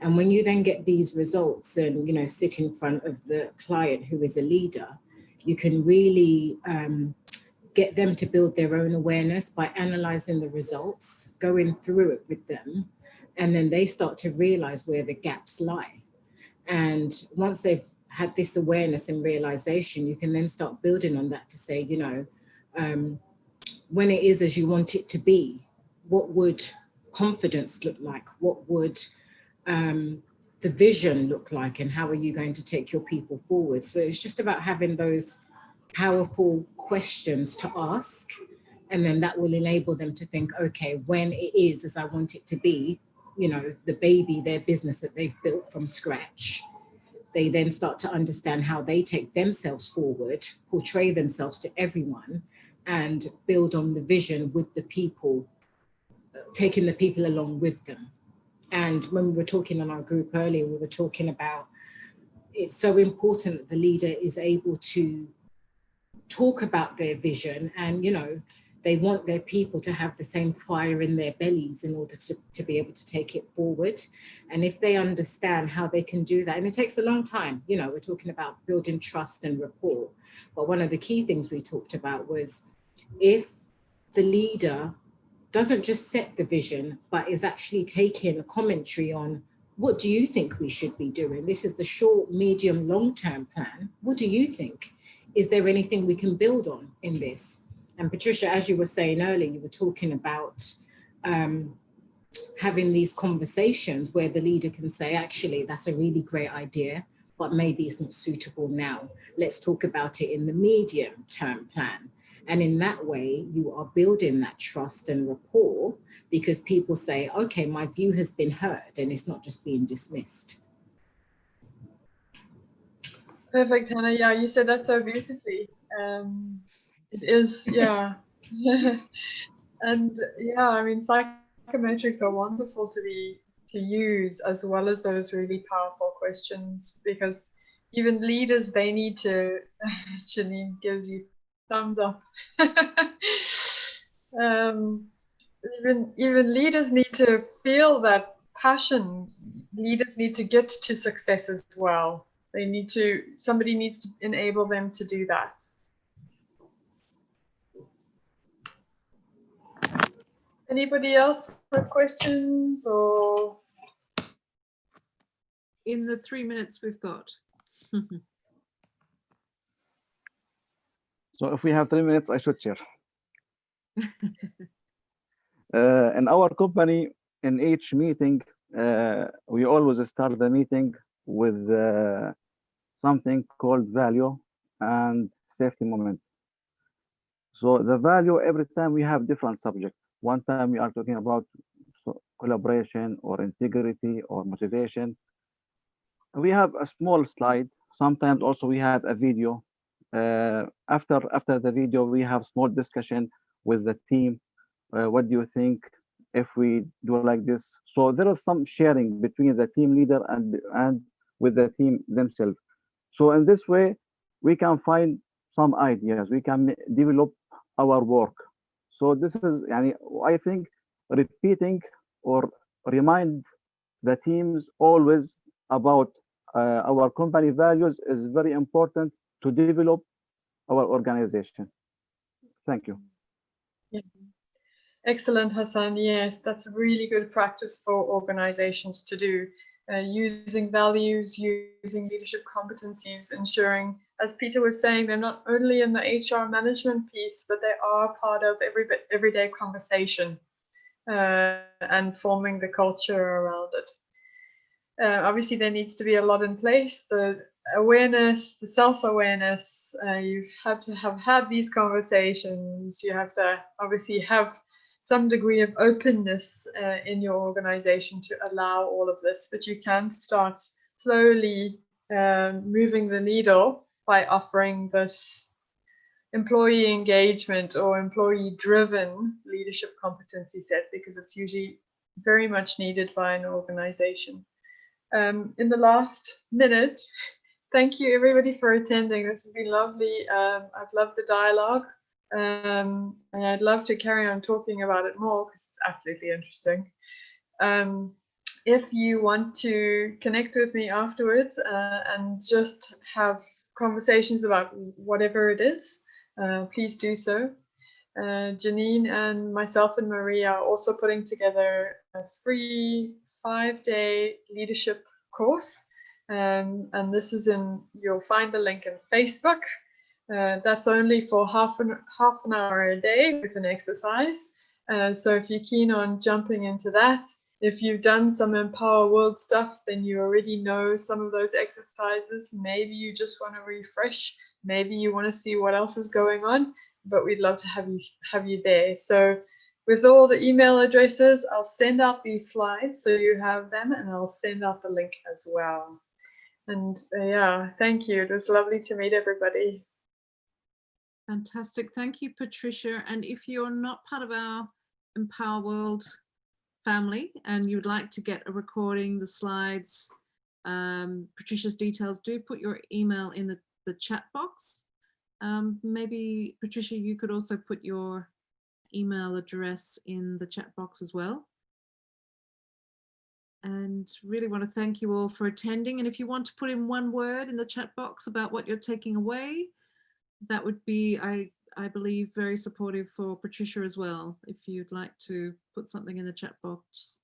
And when you then get these results and sit in front of the client who is a leader, you can really get them to build their own awareness by analyzing the results, going through it with them, and then they start to realize where the gaps lie. And once they've had this awareness and realization, you can then start building on that to say, when it is as you want it to be, what would confidence look like? What would the vision look like? And how are you going to take your people forward? So it's just about having those powerful questions to ask. And then that will enable them to think, okay, when it is as I want it to be, the baby, their business that they've built from scratch, they then start to understand how they take themselves forward, portray themselves to everyone, and build on the vision with the people taking the people along with them. And when we were talking on our group earlier, we were talking about it's so important that the leader is able to talk about their vision, and you know, they want their people to have the same fire in their bellies in order to be able to take it forward. And if they understand how they can do that, and it takes a long time, you know, we're talking about building trust and rapport. But one of the key things we talked about was if the leader doesn't just set the vision, but is actually taking a commentary on what do you think we should be doing? This is the short, medium, long-term plan. What do you think? Is there anything we can build on in this? And Patricia, as you were saying earlier, you were talking about having these conversations where the leader can say, actually, that's a really great idea, but maybe it's not suitable now. Let's talk about it in the medium term plan. And in that way, you are building that trust and rapport, because people say, okay, my view has been heard, and it's not just being dismissed. Perfect, Hannah. Yeah, you said that so beautifully. It is, yeah. And yeah, I mean, psychometrics are wonderful to use, as well as those really powerful questions, because even leaders, they need to, Janine gives you thumbs up. Even leaders need to feel that passion. Leaders need to get to success as well. They need to, somebody needs to enable them to do that. Anybody else have questions or? In the 3 minutes we've got. So if we have 3 minutes, I should share. In our company, in each meeting, we always start the meeting with something called value and safety moment. So the value, every time we have different subjects. One time we are talking about collaboration or integrity or motivation. We have a small slide. Sometimes also we had a video. After the video, we have small discussion with the team. What do you think if we do like this? So there is some sharing between the team leader and with the team themselves. So in this way, we can find some ideas. We can develop our work. So this is, I think, repeating or remind the teams always about our company values is very important to develop our organization. Thank you. Yeah. Excellent, Hassan. Yes, that's a really good practice for organizations to do. Using values, using leadership competencies, ensuring, as Peter was saying, they're not only in the HR management piece, but they are part of everyday conversation and forming the culture around it. Obviously, there needs to be a lot in place. The awareness, the self-awareness, you have to have had these conversations. You have to obviously have some degree of openness in your organization to allow all of this, but you can start slowly moving the needle by offering this employee engagement or employee-driven leadership competency set, because it's usually very much needed by an organization. In the last minute, thank you everybody for attending. This has been lovely. I've loved the dialogue. And I'd love to carry on talking about it more because it's absolutely interesting. If you want to connect with me afterwards and just have conversations about whatever it is, please do so. Janine and myself and Marie are also putting together a free 5-day leadership course. And this is you'll find the link in Facebook. That's only for half an hour a day with an exercise. So if you're keen on jumping into that, if you've done some Empower World stuff, then you already know some of those exercises. Maybe you just want to refresh. Maybe you want to see what else is going on, but we'd love to have you there. So with all the email addresses, I'll send out these slides so you have them, and I'll send out the link as well. And yeah, thank you. It was lovely to meet everybody. Fantastic. Thank you, Patricia. And if you're not part of our Empower World family and you'd like to get a recording, the slides, Patricia's details, do put your email in the chat box. Maybe Patricia, you could also put your email address in the chat box as well. And really want to thank you all for attending. And if you want to put in one word in the chat box about what you're taking away, that would be, I believe, very supportive for Patricia as well. If you'd like to put something in the chat box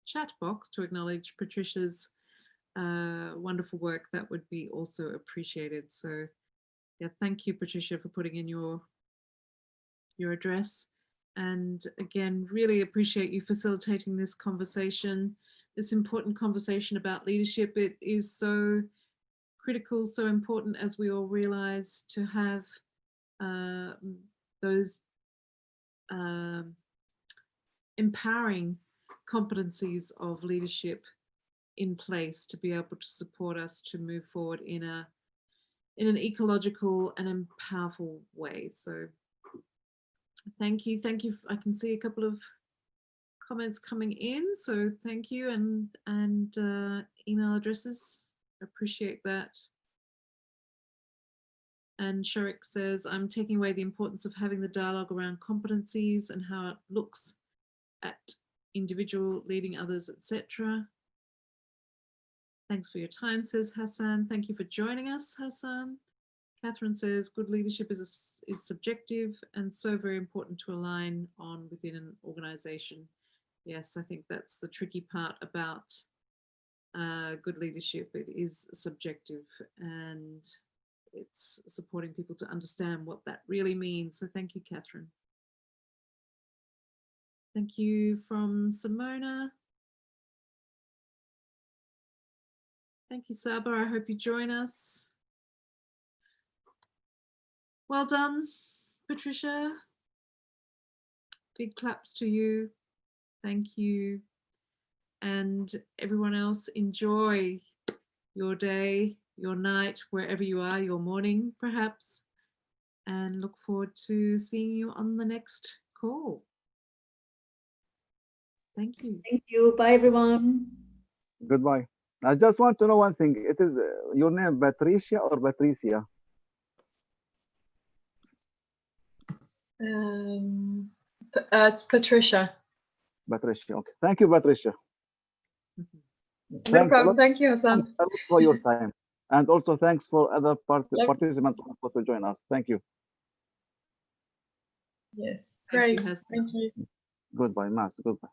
to acknowledge Patricia's wonderful work, that would be also appreciated. So yeah, thank you, Patricia, for putting in your address. And again, really appreciate you facilitating this conversation, this important conversation about leadership. It is so critical, so important, as we all realize, to have those empowering competencies of leadership in place to be able to support us to move forward in an ecological and powerful way. So thank you. I can see a couple of comments coming in, so thank you, and email addresses. Appreciate that. And Sharik says, I'm taking away the importance of having the dialogue around competencies and how it looks at individual leading others, etc. Thanks for your time, says Hassan. Thank you for joining us, Hassan. Catherine says, good leadership is subjective and so very important to align on within an organization. Yes, I think that's the tricky part about good leadership. It is subjective and it's supporting people to understand what that really means. So thank you, Catherine. Thank you from Simona. Thank you, Saba. I hope you join us. Well done, Patricia. Big claps to you. Thank you. And everyone else, enjoy your day, your night, wherever you are, your morning perhaps, and look forward to seeing you on the next call. Thank you. Thank you. Bye, everyone. Goodbye. I just want to know one thing. It is your name Patricia or Patricia? It's Patricia. Patricia. Okay. Thank you, Patricia. No problem. Thank you, Hassan. Thanks for your time. And also thanks for other participants to join us. Thank you. Yes, great. Thank you. Thank you. Goodbye, Mas. Goodbye.